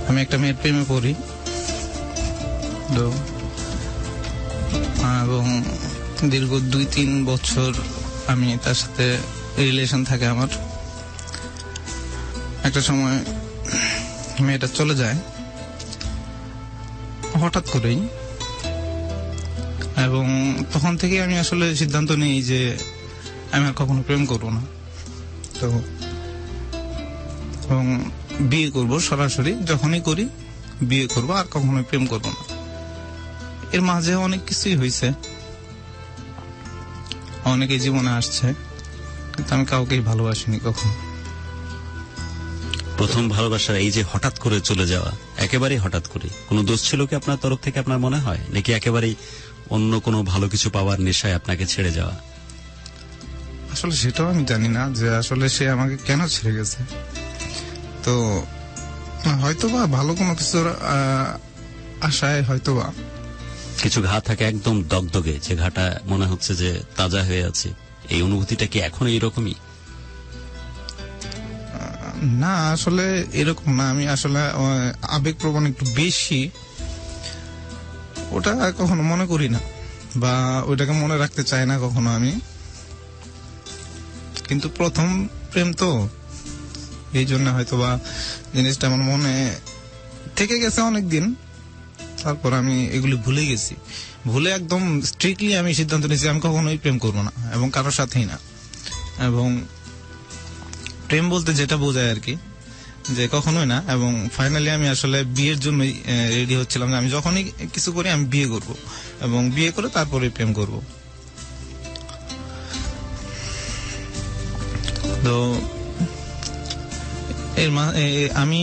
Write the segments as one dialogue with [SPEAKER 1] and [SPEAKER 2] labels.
[SPEAKER 1] আমি একটা মেয়ের প্রেমে পড়ি তো, এবং দীর্ঘ 2-3 বছর আমি তার সাথে রিলেশন থাকে আমার। একটা সময় মেয়েটা চলে যায় হঠাৎ করেই, এবং তখন থেকে আমি আসলে সিদ্ধান্ত নিই যে আমি আর কখনো প্রেম করবো না। তো এবং বিয়ে করব সরাসরি, যখনই করি বিয়ে করব, আর কখনো প্রেম করব না। এর মাঝে অনেক কিছুই হয়েছে, অনেকেই জীবনে আসছে, কিন্তু আমি কাউকেই ভালোবাসিনি কখনো।
[SPEAKER 2] প্রথম ভালোবাসার এই যে হঠাৎ করে চলে যাওয়া, একেবারেই হঠাৎ করে, কোনো দোষ ছিল কি আপনার তরফ থেকে আপনার মনে হয়, নাকি একেবারেই অন্য কোনো ভালো কিছু পাওয়ার নেশায় আপনাকে ছেড়ে যাওয়া?
[SPEAKER 1] আসলে সেটাও আমি জানি না যে আসলে সে আমাকে কেন ছেড়ে গেছে। তো হয়তোবা ভালো কোনো কিছুর আশায় হয়তোবা।
[SPEAKER 2] কিছু ঘা থাকে একদম দগদগে, যে ঘাটা মনে হচ্ছে যে তাজা হয়ে আছে, এই অনুভূতিটা কি এখন এইরকমই?
[SPEAKER 1] না, আসলে এরকম না। আমি আসলে আবেগপ্রবণ একটু বেশি, ওটা কখনো মনে করি না বা ওইটাকে মনে রাখতে চাই না কখনো আমি। কিন্তু প্রথম প্রেম তো, এই জন্য হয়তোবা জিনিসটা আমার মনে থেকে গেছে অনেকদিন। তারপর আমি এগুলি ভুলে গেছি, ভুলে একদম স্ট্রিক্টলি আমি সিদ্ধান্ত নিয়েছি আমি কখনোই প্রেম করবো না, এবং কারোর সাথেই না। এবং প্রেম বলতে যেটা বোঝায় আর কি, যে কখনোই না। এবং ফাইনালি আমি আসলে বিয়ের জন্য রেডি হচ্ছিলাম, যে আমি যখনই কিছু করি আমি বিয়ে করব, এবং বিয়ে করে তারপরে প্রেম করব। তো আমি,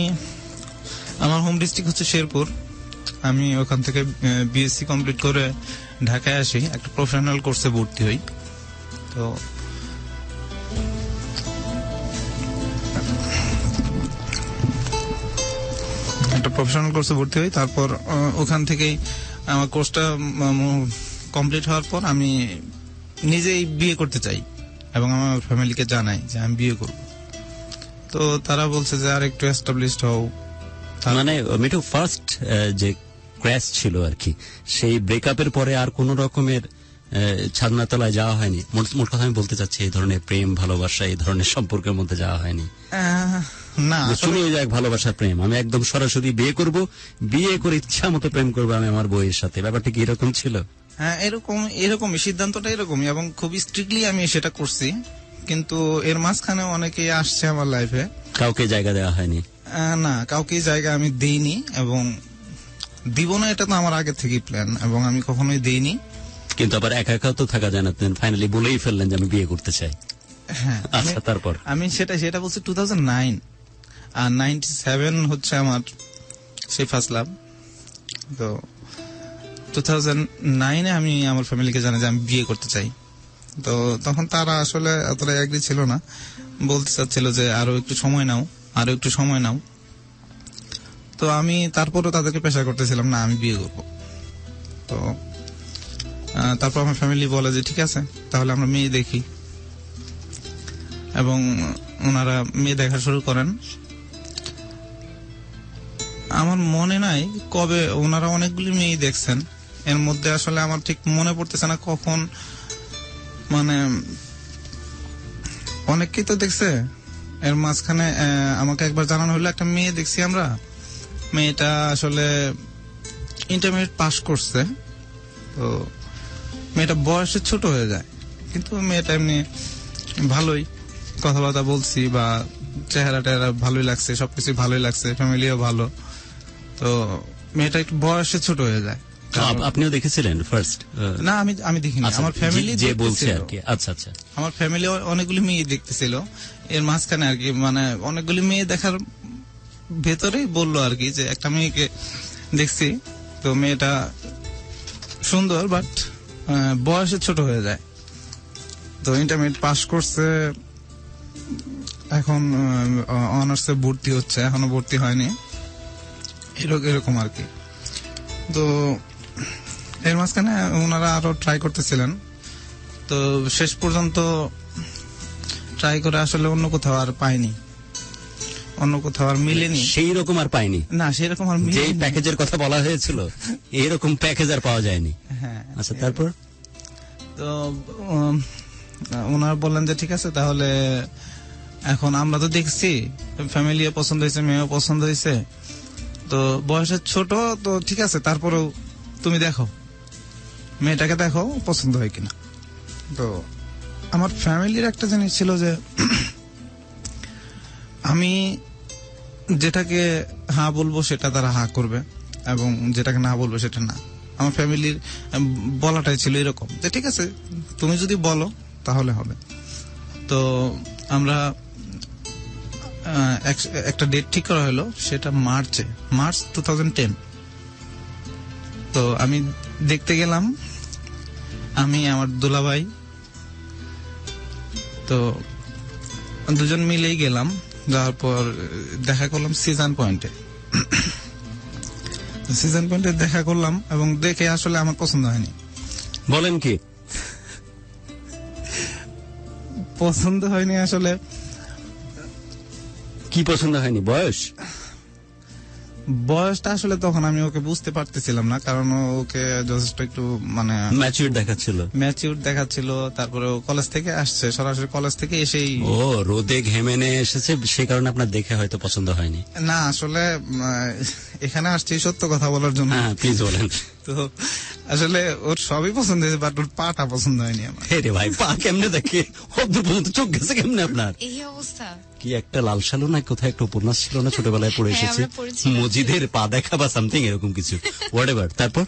[SPEAKER 1] আমার হোম ডিস্ট্রিক্ট হচ্ছে শেরপুর। আমি ওখান থেকে বিএসসি কমপ্লিট করে ঢাকায় আসি, একটা প্রফেশনাল কোর্সে ভর্তি হই। তো একটা প্রফেশনাল কোর্সে ভর্তি হই। তারপর ওখান থেকেই আমার কোর্সটা কমপ্লিট হওয়ার পর আমি নিজেই বিয়ে করতে চাই, এবং আমার ফ্যামিলিকে জানাই যে আমি বিয়ে করব। তো তারা বলছে যে আর একটু এস্টাবলিশড হও।
[SPEAKER 2] মানে মিঠু, ফার্স্ট যে ক্র্যাশ ছিল আর কি, সেই ব্রেকআপের পরে আর কোন রকমের ছাদনা তলায় যাওয়া হয়নি? মোট কথা আমি বলতে চাচ্ছি, এই ধরনের প্রেম ভালোবাসা, এই ধরনের সম্পর্কের মধ্যে যাওয়া হয়নি?
[SPEAKER 1] না,
[SPEAKER 2] শুরু হয়ে যায় ভালোবাসার প্রেম, আমি একদম সরাসরি বিয়ে করব, বিয়ে করে ইচ্ছা মতো প্রেম করবো আমি আমার বউয়ের সাথে, ব্যাপারটা কি এরকম ছিল?
[SPEAKER 1] হ্যাঁ, এরকমই সিদ্ধান্তটা এরকমই, এবং খুবই স্ট্রিক্টলি আমি সেটা করছি। কিন্তু এর মাঝখানে অনেকেই আসছে আমার লাইফে,
[SPEAKER 2] কাউকে জায়গা দেওয়া হয়নি?
[SPEAKER 1] না, কাউকে জায়গা আমি দেইনি, এবং দিব না, এটা তো আমার আগে থেকেই প্ল্যান, এবং আমি কখনোই দেইনি।
[SPEAKER 2] কিন্তু আবার একা একা তো থাকা যায় না, ফাইনালি বলেই ফেললেন যে আমি বিয়ে করতে চাই।
[SPEAKER 1] হ্যাঁ,
[SPEAKER 2] আচ্ছা, তারপর?
[SPEAKER 1] আমি সেটা বলছি 2009, আর 97 হচ্ছে আমার সেই ফার্স্ট লাভ। তো 2009-এ আমি আমার ফ্যামিলিকে জানাই যে আমি বিয়ে করতে চাই। তো তখন তারা আসলে এতটা এগ্রি ছিল না, বলতে চাচ্ছিল যে আরো একটু সময় নাও। তো আমি তারপরও তাদেরকে প্রেশার করতেছিলাম না আমি বিয়ে করব। তো তারপর আমার ফ্যামিলি বলে যে ঠিক আছে, তাহলে আমরা মেয়ে দেখি, এবং ওনারা মেয়ে দেখা শুরু করেন। আমার মনে নাই কবে, ওনারা অনেকগুলি মেয়ে দেখছেন, এর মধ্যে আসলে আমার ঠিক মনে পড়তেছে না কখন, মানে অনেককেই তো দেখছে। এর মাঝখানে আমাকে একবার জানানো হলো একটা মেয়ে দেখছি আমরা, মেয়েটা আসলে ইন্টারমিডিয়েট পাস করছে। তো মেয়েটা বয়সে ছোট হয়ে যায়, কিন্তু মেয়েটা এমনি ভালোই, কথাবার্তা বলছি বা চেহারা টেহারা ভালোই লাগছে, সবকিছু ভালোই লাগছে, ফ্যামিলিও ভালো। তো মেয়েটা একটু বয়সে ছোট হয়ে যায়।
[SPEAKER 2] আপনিও দেখেছিলেন ফার্স্ট?
[SPEAKER 1] না, আমি দেখিনি, আমার ফ্যামিলি
[SPEAKER 2] যে বলছে আর কি। আচ্ছা আচ্ছা,
[SPEAKER 1] আমার ফ্যামিলি অনেকগুলি মেয়ে দেখতেছিল, এর মাঝখানে আর কি, মানে অনেকগুলি মেয়ে দেখার ভেতরেই বললো আর কি যে একটা মেয়েকে দেখছি, তো মেয়েটা সুন্দর বাট বয়সে ছোট হয়ে যায়। তো ইন্টারমিডিয়েট পাস করছে, এখন অনার্সে ভর্তি হচ্ছে, এখনো ভর্তি হয়নি, এরকম আর কি। তো এর মাঝখানে ওনারা আরো ট্রাই করতেছিলেন, তো শেষ পর্যন্ত ট্রাই করে আসলে অন্য কোথাও আর পাইনি। অন্য কোথাও আর মিলেনি।
[SPEAKER 2] সেই রকম আর পাইনি,
[SPEAKER 1] না সেরকম আর
[SPEAKER 2] যে
[SPEAKER 1] মিলেনি।
[SPEAKER 2] প্যাকেজের কথা বলা হয়েছিল এইরকম প্যাকেজ আর পাওয়া যায়নি।
[SPEAKER 1] হ্যাঁ,
[SPEAKER 2] আচ্ছা, তারপর?
[SPEAKER 1] তো ওনারা বললেন যে ঠিক আছে তাহলে এখন আমরা তো দেখছি ফ্যামিলিও পছন্দ হয়েছে, মেয়েও পছন্দ হয়েছে, তো বয়সের ছোট, তো ঠিক আছে তারপরেও তুমি দেখো, মেয়েটাকে দেখো পছন্দ হয় কিনা। তো আমার ফ্যামিলির একটা জিনিস ছিল যে আমি যেটাকে হ্যাঁ বলবো সেটা তারা হ্যাঁ করবে, এবং যেটাকে না বলবো সেটা না। আমার ফ্যামিলির বলাটাই ছিল এরকম যে ঠিক আছে তুমি যদি বলো তাহলে হবে। তো আমরা একটা ডেট ঠিক করা হলো, সেটা মার্চ 2010। তো আমি দেখতে গেলাম, আমি আমার দুলাভাই, তো দুজন মিলেই গেলাম। যাওয়ার পর দেখা করলাম সিজন পয়েন্টে দেখা করলাম, এবং দেখে আসলে আমার পছন্দ হয়নি।
[SPEAKER 2] বলেন কি?
[SPEAKER 1] পছন্দ হয়নি আসলে।
[SPEAKER 2] কি পছন্দ হয়নি?
[SPEAKER 1] বয়সটা আসলে তখন আমি ওকে বুঝতে পারতেছিলাম না, কারণ ওকে যথেষ্ট একটু মানে
[SPEAKER 2] ম্যাচিউর
[SPEAKER 1] দেখাচ্ছিল। তারপরে ও কলেজ থেকে আসছে, সরাসরি কলেজ থেকে এসেই
[SPEAKER 2] ও রোদে ঘেমে এসেছে, সেই কারণে আপনার দেখে হয়তো পছন্দ হয়নি।
[SPEAKER 1] না আসলে এখানে আসছি সত্য কথা বলার জন্য।
[SPEAKER 2] হ্যাঁ, প্লিজ বলেন।
[SPEAKER 1] তো আসলে ওর সবই পছন্দ হয়েছে, বাট ওর পাটা পছন্দ হয়নি আমার।
[SPEAKER 2] রে ভাই, পা কেমনে দেখে? অব্দ পর্যন্ত চোখ গেছে কেমনে আপনার?
[SPEAKER 3] এই অবস্থা।
[SPEAKER 2] কি একটা লাল সালু না কোথায় একটা উপন্যাস ছিল না, ছোটবেলায় পড়ে
[SPEAKER 3] হ্যাঁ,
[SPEAKER 2] এসেছি,
[SPEAKER 3] আমরা পড়েছিলাম।
[SPEAKER 2] মজিদের পা দেখা বা সামথিং এরকম কিছু, হোয়াটএভার। তারপর?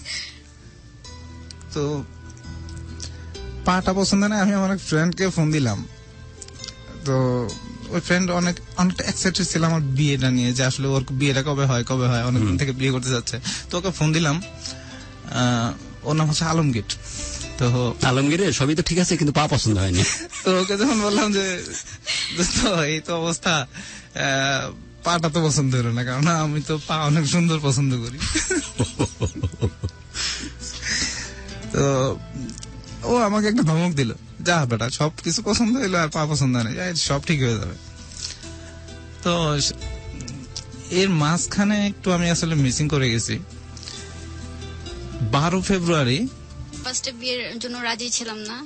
[SPEAKER 1] তো পাটা পছন্দ না, আমি আমার এক ফ্রেন্ডকে ফোন দিলাম। তো ওই ফ্রেন্ড অনেকটা এক্সাইটেড ছিল আমার বিয়েটা নিয়ে, যে আসলে ওর বিয়েটা কবে হয়, অনেকদিন থেকে বিয়ে করতে যাচ্ছে। তো ওকে ফোন দিলাম, ওর নাম হচ্ছে আলমগীর। তো
[SPEAKER 2] আলমগীরের সবই তো ঠিক আছে, কিন্তু পা পছন্দ হয়নি।
[SPEAKER 1] তো ওকে যখন বললাম যে তো এই তো অবস্থা, পাটা তো পছন্দ হলো না, কারণ আমি তো পা অনেক সুন্দর পছন্দ করি। তো ও আমাকে একটা ধমক দিল, যা বেটা সবকিছু পছন্দ হইলো আর পা পছন্দ নেই, সব ঠিক হয়ে যাবে। তো এর মাঝখানে একটু আমি আসলে মিসিং করে গেছি। 12 ফেব্রুয়ারি
[SPEAKER 3] ফার্স্টে বিয়ের জন্য রাজি ছিলাম না।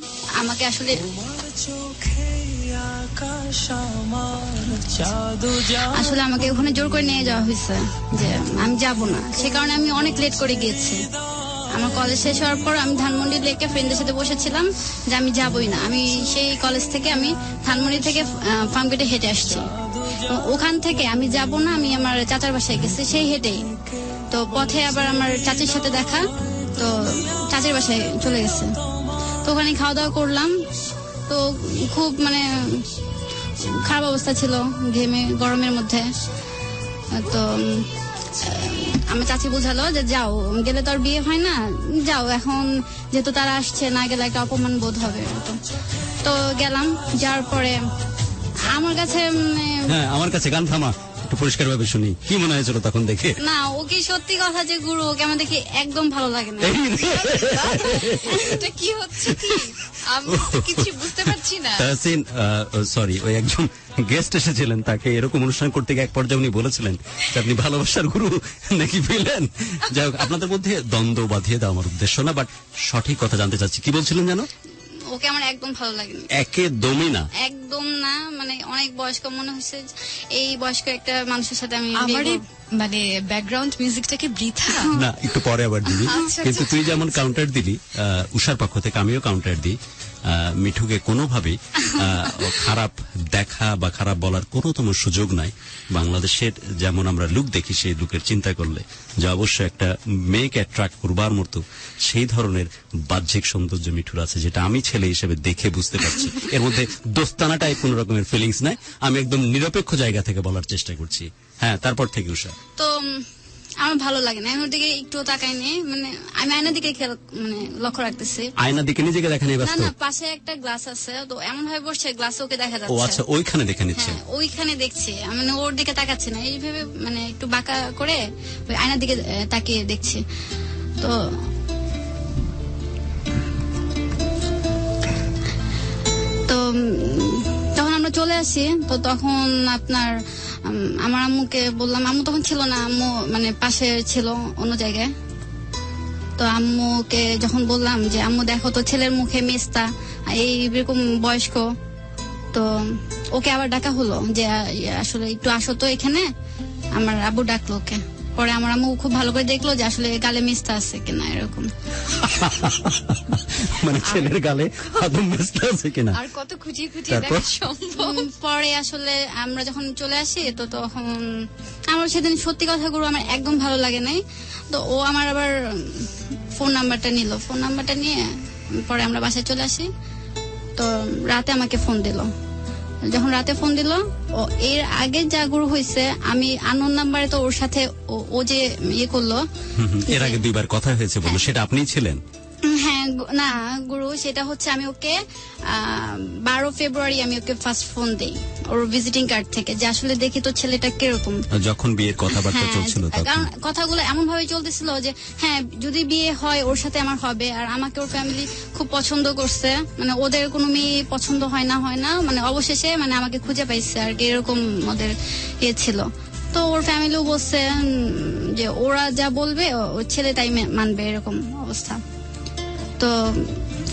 [SPEAKER 3] আমাকে আসলে আমাকে ওখানে জোর করে নিয়ে যাওয়া হয়েছে যে আমি যাব না, সে কারণে আমি অনেক লেট করে গিয়েছি। আমার কলেজ শেষ হওয়ার পর আমি ধানমন্ডি লেকে ফ্রেন্ডের সাথে বসেছিলাম যে আমি যাবই না। আমি সেই কলেজ থেকে আমি ধানমন্ডি থেকে ফার্মগেটে হেঁটে আসছি। ওখান থেকে আমি যাব না, আমি আমার চাচার বাসায় গেছি সেই হেঁটেই। তো পথে আবার আমার চাচির সাথে দেখা, তো চাচির বাসায় চলে গেছে। তো ওখানে খাওয়া দাওয়া করলাম, তো খুব মানে খারাপ অবস্থা ছিল ঘেমে গরমের মধ্যে। তো আমার চাচি বোঝালো যে যাও, গেলে তো আর বিয়ে হয় না, যাও এখন, যেহেতু তারা আসছে, না গেলে একটা অপমান বোধ হবে। তো গেলাম, যাওয়ার পরে আমার কাছে
[SPEAKER 2] হ্যাঁ, আমার কাছে গান থামা, একটু পরিষ্কার ভাবে শুনি, কি মনে হয়েছিল তখন দেখে?
[SPEAKER 3] না, ওকে সত্যি কথা যে গুরু, ওকে আমার দেখে একদম ভালো লাগে না।
[SPEAKER 4] এটা কি হচ্ছে কি আমি কিছু বুঝতে পারছি না।
[SPEAKER 2] তাহসিন, সরি, ওই একজন গেস্ট এসেছিলেন, তাকে এরকম অনুষ্ঠান করতে গিয়ে এক পর্যায়ে উনি বলেছিলেন যে আপনি ভালোবাসার গুরু নাকি পেলেন। যাই হোক, আপনাদের মধ্যে দ্বন্দ্ব বাঁধিয়ে দেওয়া আমার উদ্দেশ্য না, বাট সঠিক কথা জানতে চাচ্ছি, কি বলছিলেন জানো?
[SPEAKER 3] ওকে আমার একদম ভালো লাগেনি,
[SPEAKER 2] একদমই না।
[SPEAKER 3] একদম না, মানে অনেক বয়স্ক মনে হয়েছে। এই বয়স্ক একটা মানুষের সাথে আমি
[SPEAKER 4] আমার মানে ব্যাকগ্রাউন্ড মিউজিকটাকে বৃথা।
[SPEAKER 2] না, একটু পরে আবার দিবি।
[SPEAKER 4] আচ্ছা,
[SPEAKER 2] কিন্তু
[SPEAKER 4] আচ্ছা।
[SPEAKER 2] তুই যেমন কাউন্টার দিলি, উষার পক্ষ থেকে আমিও কাউন্টার দিই। মিঠুকে কোনোভাবেই খারাপ দেখা বা খারাপ বলার কোনোতম সুযোগ নাই। বাংলাদেশের যেমন আমরা লুক দেখি, সেই লুকের চিন্তা করলে যে অবশ্যই একটা মেয়েকে অ্যাট্রাক্ট করবার মতো সেই ধরনের বাহ্যিক সৌন্দর্য মিঠুর আছে, যেটা আমি ছেলে হিসেবে দেখে বুঝতে পারছি। এর মধ্যে দোস্তানাটাই কোন রকমের ফিলিংস নাই। আমি একদম নিরপেক্ষ জায়গা থেকে বলার চেষ্টা করছি। হ্যাঁ, তারপর থেকে উষা,
[SPEAKER 3] তো আমার ভালো লাগে না, আমি ওর দিকে একটু তাকাই নেই, মানে আমি আয়নার দিকে মানে লক্ষ্য রাখতেছি।
[SPEAKER 2] আয়নার দিকে নিজেকে দেখা নিয়ে
[SPEAKER 3] না
[SPEAKER 2] ব্যস্ত?
[SPEAKER 3] না, পাশে একটা গ্লাস আছে, তো এমন ভাবে বসছে গ্লাসে ওকে দেখা
[SPEAKER 2] ও
[SPEAKER 3] যাচ্ছে।
[SPEAKER 2] আচ্ছা, ওইখানে দেখে নিচ্ছে।
[SPEAKER 3] হ্যাঁ, ওইখানে দেখছি, মানে ওর দিকে তাকাচ্ছি না, এইভাবে মানে একটু বাঁকা করে ওই আয়নার দিকে তাকিয়ে দেখছি। তো তো তখন আমরা চলে আসি। তো তখন আপনার আমার আম্মুকে বললাম, আম্মু তখন ছিল না, আম্মু মানে পাশে ছিল অন্য জায়গায়। তো আম্মুকে যখন বললাম যে আম্মু দেখো তো ছেলের মুখে মেস্তা, এইরকম বয়স্ক, তো ওকে আবার ডাকা হলো যে আসলে একটু আসো তো এখানে। আমার আব্বু ডাকলো ওকে, পরে আমার আম্মু খুব ভালো করে দেখলো যে আসলে গালে মেস্তা আছে কিনা এরকম।
[SPEAKER 2] মানে ছেলের গালে আদম মেস্তা আছে কিনা।
[SPEAKER 4] আর কত খুঁজিয়ে
[SPEAKER 2] তারপর?
[SPEAKER 4] দেখা সম্ভব।
[SPEAKER 3] পরে আসলে আমরা যখন চলে আসি তো তখন আমার সেদিন সত্যি কথা গুলো আমার একদম ভালো লাগে নাই। তো ও আমার আবার ফোন নাম্বারটা নিল, ফোন নাম্বারটা নিয়ে পরে আমরা বাসায় চলে আসি। তো রাতে আমাকে ফোন দিল, যখন রাতে ফোন দিল, ও এর আগে যা গুরু হয়েছে আমি আননোন নাম্বারে, তো ওর সাথে ও যে ইয়ে করলো,
[SPEAKER 2] এর আগে 2বার কথা হয়েছে বললো, সেটা আপনিই ছিলেন?
[SPEAKER 3] হ্যাঁ না গুরু, সেটা হচ্ছে আমি ওকে 12 ফেব্রুয়ারি আমি ওকে ফার্স্ট ফোন দেই ওর ভিজিটিং কার্ড থেকে, যে আসলে দেখি তো ছেলেটা কিরকম।
[SPEAKER 2] যখন বিয়ের কথাবার্তা চলছিল তখন?
[SPEAKER 3] কারণ কথাগুলো এমন ভাবে চলতেছিল যে হ্যাঁ যদি বিয়ে হয় ওর সাথে আমার হবে, আর আমাকে ওর ফ্যামিলি খুব পছন্দ করছে, মানে ওদের কোনো মেয়ে পছন্দ হয় না মানে অবশেষে মানে আমাকে খুঁজে পাইছে আর কি, এরকম ওদের ইয়ে ছিল। তো ওর ফ্যামিলিও বলছে যে ওরা যা বলবে ওর ছেলে তাই মানবে, এরকম অবস্থা। তো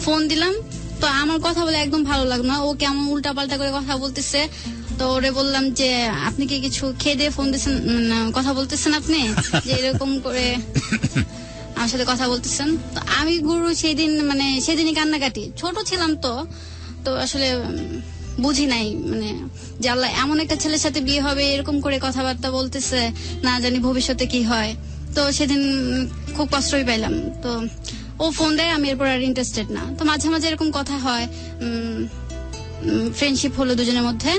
[SPEAKER 3] ফোন দিলাম, তো আমার কথা বলে একদম ভালো লাগলো না, ও কেমন উল্টা পাল্টা করে কথা বলতেছে। তো ওরে বললাম যে আপনি কি কিছু খেয়ে দিয়ে ফোন দিচ্ছেন, কথা বলতেছেন আপনি, যে এরকম করে আমার সাথে কথা বলতেছেন। তো আমি গুরু সেদিনই কান্নাকাটি, ছোট ছিলাম তো আসলে বুঝি নাই মানে যে আল্লাহ এমন একটা ছেলের সাথে বিয়ে হবে, এরকম করে কথাবার্তা বলতেছে, না জানি ভবিষ্যতে কি হয়। তো সেদিন খুব কষ্টই পাইলাম। তো ও ফোন দেয়, আমি এরপর আর ইন্টারেস্টেড না। তো মাঝে মাঝে এরকম কথা হয়, ফ্রেন্ডশিপ হলো দুজনের মধ্যে।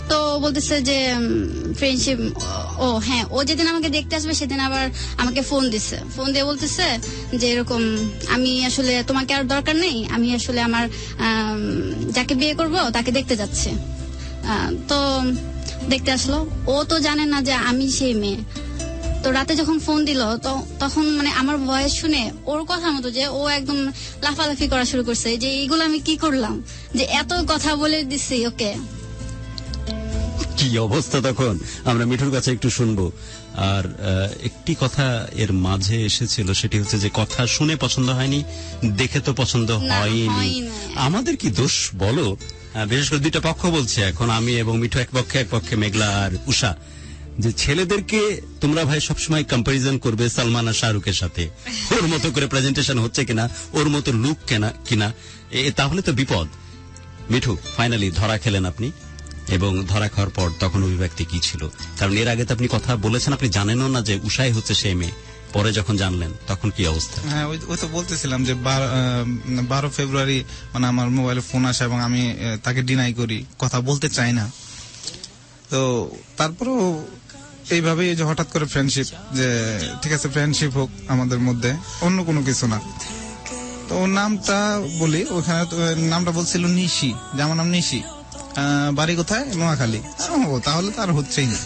[SPEAKER 3] তো বলতেছে যে ফ্রেন্ডশিপ, ও হ্যাঁ, ও যেদিন আমাকে দেখতে আসবে সেদিন আবার আমাকে ফোন দিছে, ফোন দিয়ে বলতেছে যে এরকম আমি আসলে তোমাকে আর দরকার নেই, আমি আসলে আমার যাকে বিয়ে করব তাকে দেখতে যাচ্ছে। তো দেখতে আসলো, ও তো জানে না যে আমি সেই মেয়ে। তো রাতে যখন ফোন দিল তখন মানে আমার ভয়েস শুনে ওর কথা মতো যে ও একদম লাফালাফি করা শুরু করছে, যে এইগুলো আমি কি করলাম, যে এত কথা বলে দিছি ওকে।
[SPEAKER 2] কি অবস্থা তখন, আমরা মিঠুর কাছে একটু শুনবো। আর একটি কথা এর মাঝে এসেছিল, সেটি হচ্ছে যে কথা শুনে পছন্দ হয়নি, দেখে তো পছন্দ হয়নি। আমাদের কি দোষ বলো? বিশেষ করে 2টা পক্ষ বলছে এখন, আমি এবং মিঠু এক পক্ষে মেঘলা আর উষা, যে ছেলেদেরকে তোমরা ভাই সবসময় কম্পারিজন করবে সালমান আর শাহরুখের সাথে, ওর মতো করে প্রেজেন্টেশন হচ্ছে কিনা, ওর মতো লুক কিনা, তাহলে তো বিপদ। মিঠু, ফাইনালি ধরা খেলেন আপনি, এবং ধরা খাওয়ার পর তখন অভিব্যক্তি কি ছিল? কারণ এর আগে তো আপনি কথা বলেছেন, আপনি জানেনও না যে উষাই হচ্ছে সেই মেয়ে, পরে যখন জানলেন তখন কি অবস্থা?
[SPEAKER 1] হ্যাঁ, ওই তো বলতেছিলাম যে 12 ফেব্রুয়ারি মানে আমার মোবাইলে ফোন আসে এবং আমি তাকে ডিনাই করি, কথা বলতে চাই না। তো তারপরও এইভাবে যে হঠাৎ করে ফ্রেন্ডশিপ, যে ঠিক আছে ফ্রেন্ডশিপ হোক আমাদের মধ্যে, অন্য কোনো কিছু না। তো ওর নামটা বলি, ওখানে নামটা বলছিল নিশি, যে আমার নাম নিশি, বাড়ি কোথায়? নোয়াখালী। তাহলে তো আর হচ্ছেই না।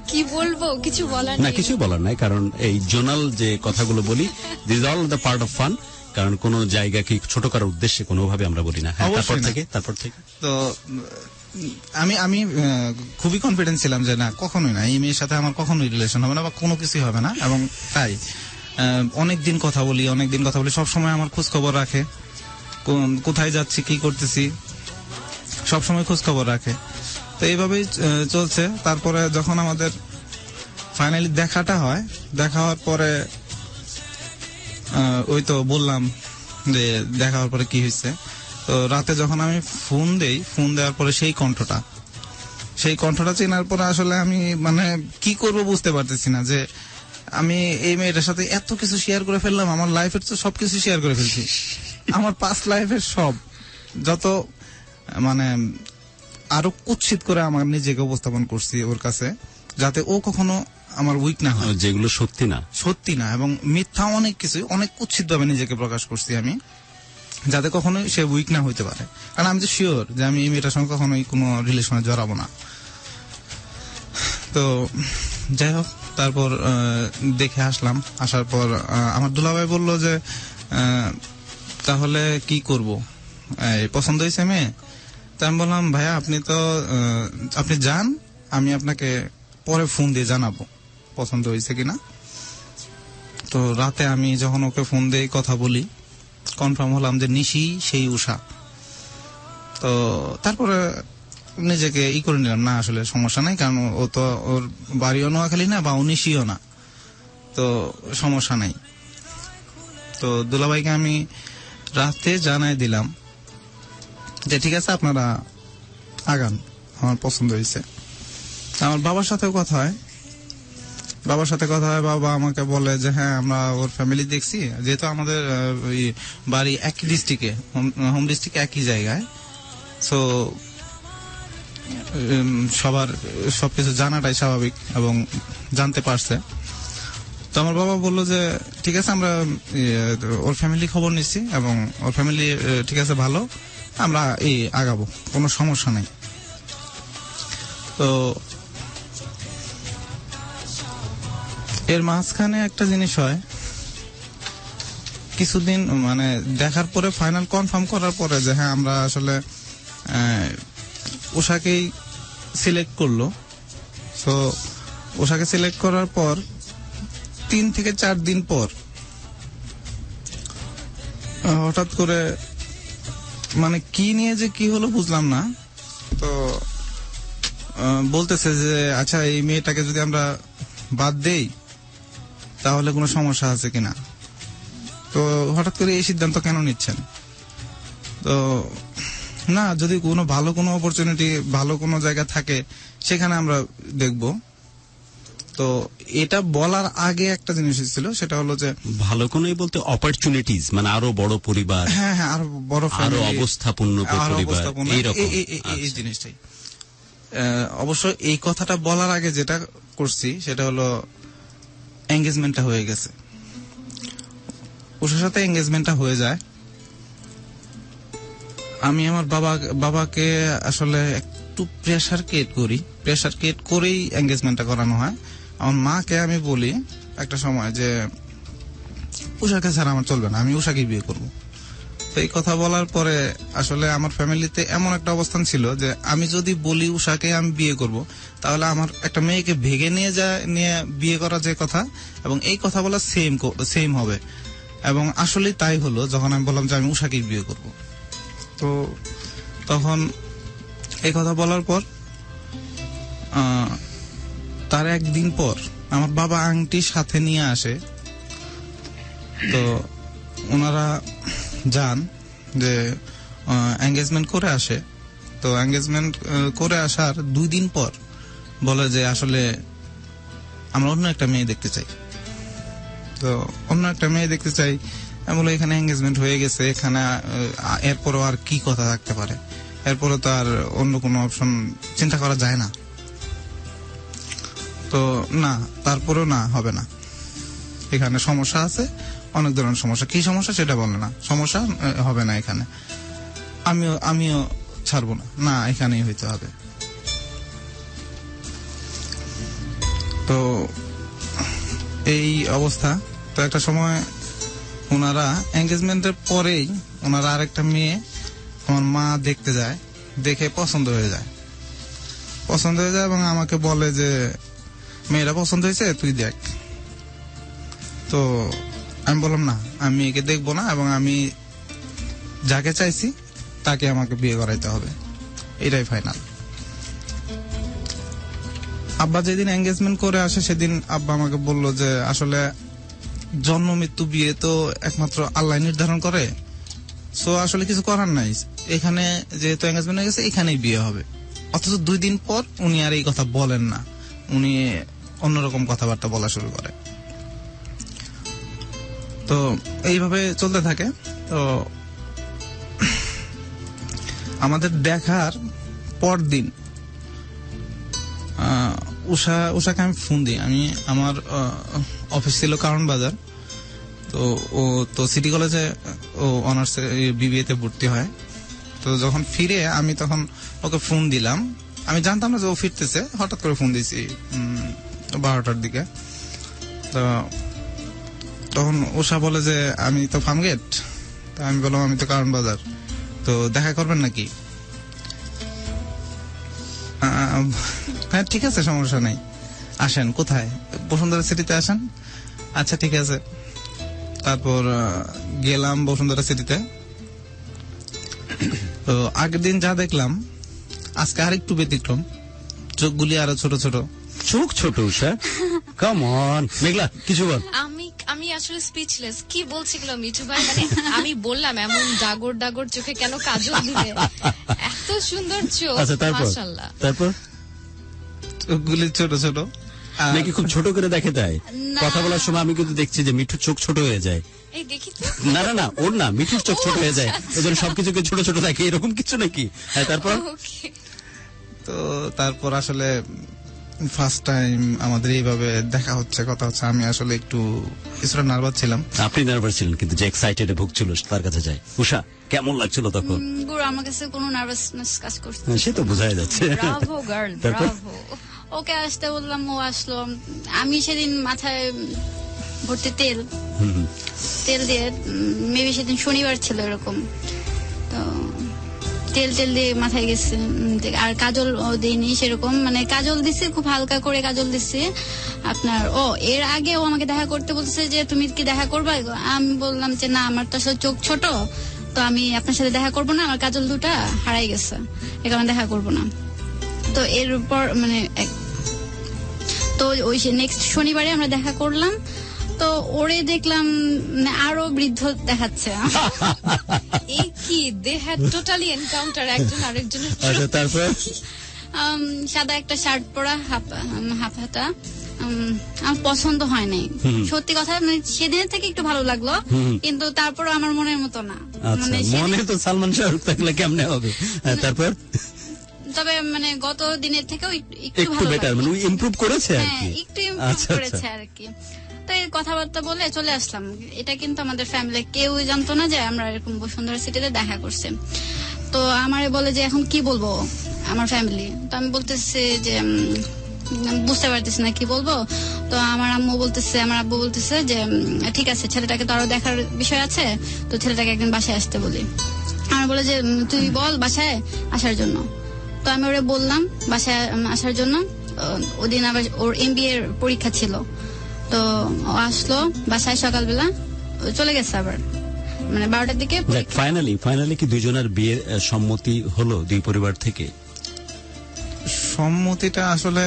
[SPEAKER 4] কি বলবো, কিছু বলার
[SPEAKER 2] না, কিছু বলার নাই, কারণ এই জোনাল যে কথাগুলো বলি, this all the part of fun, কারণ কোন জায়গাকে ছোট করার উদ্দেশ্যে কোনোভাবে আমরা বলি না। হ্যাঁ, তারপর থেকে
[SPEAKER 1] তো আমি খুবই কনফিডেন্ট ছিলাম যে না, কখনোই না, এই মেয়ের সাথে আমার কখনোই রিলেশন হবে না বা কোনো কিছু হবে না। এবং তাই অনেকদিন কথা বলি, সবসময় আমার খোঁজ খবর রাখে, কোথায় যাচ্ছি, কি করতেছি, সবসময় খোঁজ খবর রাখে। তো এইভাবেই চলছে। তারপরে যখন আমাদের ফাইনালি দেখাটা হয়, দেখা হওয়ার পরে ওই তো বললাম যে দেখা হওয়ার পরে কি হয়েছে। তো রাতে যখন আমি ফোন দেওয়ার পরে সেই কণ্ঠটা চেনার পরে আসলে আমি মানে কি করব বুঝতে পারতেছি না, যে আমি এই মেয়েটার সাথে এত কিছু শেয়ার করে ফেললাম, আমার লাইফের তো সবকিছু শেয়ার করে ফেলছি, আমার পাস্ট লাইফের সব, যত মানে আরো কুৎসিত করে আমার নিজেকে উপস্থাপন করছি ওর কাছে, যাতে ও কখনো আমার উইক না হয়,
[SPEAKER 2] যেগুলো সত্যি না এবং মিথ্যা অনেক কিছু, অনেক কুৎসিত ভাবে নিজেকে প্রকাশ করছি আমি, যাতে কখনোই সে উইক না হইতে পারে। কারণ আমি তো শিওর যে আমি এই মেয়েটার সঙ্গে কখনোই কোনো রিলেশনে জড়াবো না। তো যাই হোক, তারপর দেখে আসলাম। আসার পর আমার দুলাভাই বলল যে তাহলে কি করব, পছন্দ হয়েছে মেয়ে?
[SPEAKER 1] তা আমি বললাম ভাইয়া আপনি যান, আমি আপনাকে পরে ফোন দিয়ে জানাবো পছন্দ হয়েছে কিনা। তো রাতে আমি যখন ওকে ফোন দিয়ে কথা বলি, কনফার্ম হলাম যে নিশি সেই উষা। তো তারপরে নিজেকে করে নিলাম, না আসলে সমস্যা নাই, কারণ ও তো ওর বাড়িও নোয়াখালী না বা ও নিশিও না, তো সমস্যা নাই। তো দুলাভাইকে আমি রাতে জানাই দিলাম যে ঠিক আছে আপনারা আগান, আমার পছন্দ হয়েছে। আমার বাবার সাথেও কথা হয়, বাবা আমাকে বলে যে হ্যাঁ আমরা ওর ফ্যামিলি দেখছি, যেহেতু আমাদের বাড়ি একই ডিস্ট্রিক্টে, হোম ডিস্ট্রিক্টে একই জায়গায়, সো সবার সবকিছু জানাটাই স্বাভাবিক এবং জানতে পারছে। তো আমার বাবা বললো যে ঠিক আছে আমরা ওর ফ্যামিলি খবর নিচ্ছি এবং ওর ফ্যামিলি ঠিক আছে ভালো, আমরা আগাবো, কোনো সমস্যা নেই। তো এর মাঝখানে একটা জিনিস হয়, কিছুদিন মানে দেখার পরে ফাইনাল কনফার্ম করার পরে যে হ্যাঁ আমরা আসলে উষাকেই সিলেক্ট করলো। তো উষাকে সিলেক্ট করার পর 3 থেকে 4 দিন পর হঠাৎ করে মানে কি নিয়ে যে কি হলো বুঝলাম না, তো বলতেছে যে আচ্ছা এই মেয়েটাকে যদি আমরা বাদ দেই তাহলে কোনো সমস্যা আছে কিনা। তো হঠাৎ করে এই সিদ্ধান্ত কেন নিচ্ছেন? তো না, যদি কোনো অপরচুনিটি ভালো কোনো জায়গা থাকে সেখানে আমরা দেখব। তো এটা বলার আগে একটা জিনিস ছিল, সেটা হলো যে
[SPEAKER 2] ভালো কোনোই বলতে অপরচুনিটিজ, মানে আরো বড় পরিবার,
[SPEAKER 1] হ্যাঁ আরো বড়
[SPEAKER 2] আরো
[SPEAKER 1] ফ্যামিলি,
[SPEAKER 2] অবস্থাপূর্ণ পরিবার, এইরকম
[SPEAKER 1] এই জিনিসটাই। অবশ্য এই কথাটা বলার আগে যেটা করছি সেটা হলো এঙ্গেজমেন্টটা হয়ে গেছে, ওর সাথে এঙ্গেজমেন্টটা হয়ে যায়। আমি আমার বাবাকে আসলে একটু প্রেশার ক্রিয়েট করেই এঙ্গেজমেন্টটা করানো হয়। আমার মাকে আমি বলি একটা সময় যে উষাকে ছাড়া আমার চলবে না, আমি উষাকেই বিয়ে করব। তো এই কথা বলার পরে আসলে আমার ফ্যামিলিতে এমন একটা অবস্থান ছিল যে আমি যদি বলি উষাকে আমি বিয়ে করব, তাহলে আমার একটা মেয়েকে ভেগে নিয়ে বিয়ে করা যে কথা, এবং এই কথা বলা সেম হবে। এবং আসলে তাই হলো, যখন আমি বললাম যে আমি উষাকেই বিয়ে করব। তো তখন এই কথা বলার পর তার একদিন পর আমার বাবা আংটি সাথে নিয়ে আসে। তো ওনারা যান যে এঙ্গেজমেন্ট করে আসে। তো এঙ্গেজমেন্ট করে আসার 2 দিন পর বলে যে আসলে আমরা অন্য একটা মেয়ে দেখতে চাই। তো অন্য একটা মেয়ে দেখতে চাই, আমি বলে এখানে এঙ্গেজমেন্ট হয়ে গেছে, এখানে এরপরও আর কি কথা থাকতে পারে, এরপরে তো আর অন্য কোনো অপশন চিন্তা করা যায় না। তো না, তারপরেও না, হবে না, এখানে সমস্যা আছে, অনেক ধরনের সমস্যা। কি সমস্যা সেটা বলে না, সমস্যা হবে না এখানে, আমিও ছাড়বো না, এখানেই হইতে হবে। তো এই অবস্থা। তো একটা সময় ওনারা এঙ্গেজমেন্টের পরেই ওনারা আরেকটা মেয়ে আমার মা দেখতে যায়, দেখে পছন্দ হয়ে যায় এবং আমাকে বলে যে মেয়েরা পছন্দ হয়েছে, তুই দেখ। তো আমি বললাম না, আমি একে দেখবো না, এবং আমি যাকে চাইছি তাকে আমাকে বিয়ে করাইতে হবে, এটাই ফাইনাল। আব্বা যেদিন এঙ্গেজমেন্ট করে আসে সেদিন আব্বা আমাকে বলল যে আসলে জন্ম মৃত্যু বিয়ে তো একমাত্র আল্লাহ নির্ধারণ করে, সো আসলে কিছু করার নাই, এখানে যেহেতু এঙ্গেজমেন্ট হয়ে গেছে এখানেই বিয়ে হবে। অথচ 2 দিন পর উনি আর এই কথা বলেন না, উনি অন্যরকম কথাবার্তা বলা শুরু করে। তো এইভাবে চলতে থাকে। তো আমাদের দেখার পর দিন উষাকে আমি ফোন দিই। আমার অফিস ছিল কারণ বাজার। তো ও তো সিটি কলেজে ও অনার্স বিবিএ তে ভর্তি হয়। তো যখন ফিরে আমি তখন ওকে ফোন দিলাম, আমি জানতাম না যে ও ফিরতেছে, হঠাৎ করে ফোন দিয়েছি 12টার দিকে। তো তখন উষা বলে যে আমি তো ফার্মগেট। তো আমি বললাম আমি তো কারণ বাজার, তো দেখা করবেন নাকি? হ্যাঁ ঠিক আছে, সমস্যা নেই, আসেন। কোথায়? বসুন্ধরা সিটিতে আসেন। আচ্ছা ঠিক আছে। তারপর গেলাম বসুন্ধরা সিটিতে। তো আগের দিন যা দেখলাম, আজকে আরেকটু ব্যতিক্রম, চোখগুলি আরো ছোট ছোট।
[SPEAKER 2] চোখ ছোট উষা, কাম অন। মেঘলা কিছু বল।
[SPEAKER 4] আমি আসলে স্পিচলেস, কি বলছিল মিঠু ভাই, মানে আমি বললাম এমন ডাগর ডাগর চোখে কেন কাজল দিলে, এত সুন্দর চোখ,
[SPEAKER 2] আচ্ছা তারপর
[SPEAKER 4] মাশাআল্লাহ।
[SPEAKER 2] তারপর
[SPEAKER 1] চোখগুলি ছোট ছোট। আর
[SPEAKER 2] নাকি খুব ছোট করে দেখে দেয়?
[SPEAKER 3] না।
[SPEAKER 2] কথা বলার সময় আমি কিন্তু দেখছি যে মিঠুর চোখ ছোট হয়ে যায়।
[SPEAKER 4] এই দেখি তো,
[SPEAKER 2] না না না, ওর না, মিঠুর চোখ ছোট হয়ে যায়, এজন্য সবকিছুকে ছোট ছোট দেখে, এরকম কিছু নাকি? হ্যাঁ তারপর?
[SPEAKER 4] ওকে।
[SPEAKER 1] তো তারপর আসলে ফার্স্ট টাইম আমাদের এইভাবে দেখা হচ্ছে, কথা হচ্ছে। আমি আসলে একটু কিছুটা নার্ভাস ছিলাম।
[SPEAKER 2] আপনি নার্ভাস ছিলেন, কিন্তু যে এক্সাইটেড ভুগছিল তার কাছে যায়। উষা কেমন লাগছিল তখন?
[SPEAKER 3] গুরু আমার কাছে কোনো নার্ভাসনেস কাজ করছে।
[SPEAKER 2] সে তো বোঝাই যাচ্ছে।
[SPEAKER 4] ব্রাভো গার্ল,
[SPEAKER 2] তারপর?
[SPEAKER 4] ব্রাভো।
[SPEAKER 3] ওকে আসতে বললাম, ও আসলো। আমি সেদিন মাথায় ভর্তি তেল দিয়ে, মেবি সেদিন শনিবার ছিল এরকম, তো তেল দিয়ে মাথায় গেছে। আর কাজল দিইনি সেরকম, মানে কাজল দিছি খুব হালকা করে কাজল দিছি আপনার। এর আগে ও আমাকে দেখা করতে বলছে যে তুমি কি দেখা করবা। আমি বললাম যে না, আমার তো আসলে চোখ ছোট, তো আমি আপনার সাথে দেখা করবো না, আমার কাজল দুটা হারাই গেছে, এ কারণে দেখা করবো না। তো এরপর মানে তো ওই নেক্সট শনিবারে আমরা দেখা করলাম। তো ওরে দেখলাম মানে আরো বৃদ্ধ দেখাচ্ছে।
[SPEAKER 4] এই কি, দে হ্যাড টোটালি এনকাউন্টার একজন আরেকজনের।
[SPEAKER 2] আচ্ছা তারপর?
[SPEAKER 3] সাদা একটা শার্ট পরা, হাফ হাতা, আমার পছন্দ হয় নাই সত্যি কথা। মানে সেদিনের থেকে একটু ভালো লাগলো, কিন্তু তারপর আমার মনের মতো না।
[SPEAKER 2] আচ্ছা,
[SPEAKER 3] মানে
[SPEAKER 2] মনে তো সালমান শাহরুখ থাকলে কেমনে হবে? হ্যাঁ তারপর?
[SPEAKER 3] তবে মানে গত দিনের থেকেও একটু
[SPEAKER 2] একটু
[SPEAKER 3] ভালো
[SPEAKER 2] বেটার,
[SPEAKER 3] লাগলো।
[SPEAKER 2] মানে ইমপ্রুভ করেছে আর
[SPEAKER 3] হ্যাঁ,
[SPEAKER 2] কি।
[SPEAKER 3] একটু ইমপ্রুভ
[SPEAKER 2] আচ্ছা
[SPEAKER 3] করেছে আর কি। তো এই কথাবার্তা বলে চলে আসলাম। এটা কিন্তু আমাদের ফ্যামিলি কেউ জানতো না যে আমরা এরকম বসুন্ধরা সিটিতে দেখা করছি। তো আমারে বলে যে এখন কি বলবো আমার ফ্যামিলি। তো আমি বলতেছি যে বুঝতে পারতেছি না কি বলবো। তো আমার আব্বু বলতেছে যে ঠিক আছে, ছেলেটাকে তো আরো দেখার বিষয় আছে, তো ছেলেটাকে একদিন বাসায় আসতে বলি। আমার বলে যে তুই বল বাসায় আসার জন্য। তো আমি ওরে বললাম বাসায় আসার জন্য। ওদিন আবার ওর MBA এর পরীক্ষা ছিল, তো ও আসলো বাসায় সকালবেলা, চলে গেছে আবার মানে 12টার দিকে পরীক্ষা।
[SPEAKER 2] ফাইনালি কি দুজনের বিয়ের সম্মতি হলো দুই পরিবার থেকে?
[SPEAKER 1] সম্মতিটা আসলে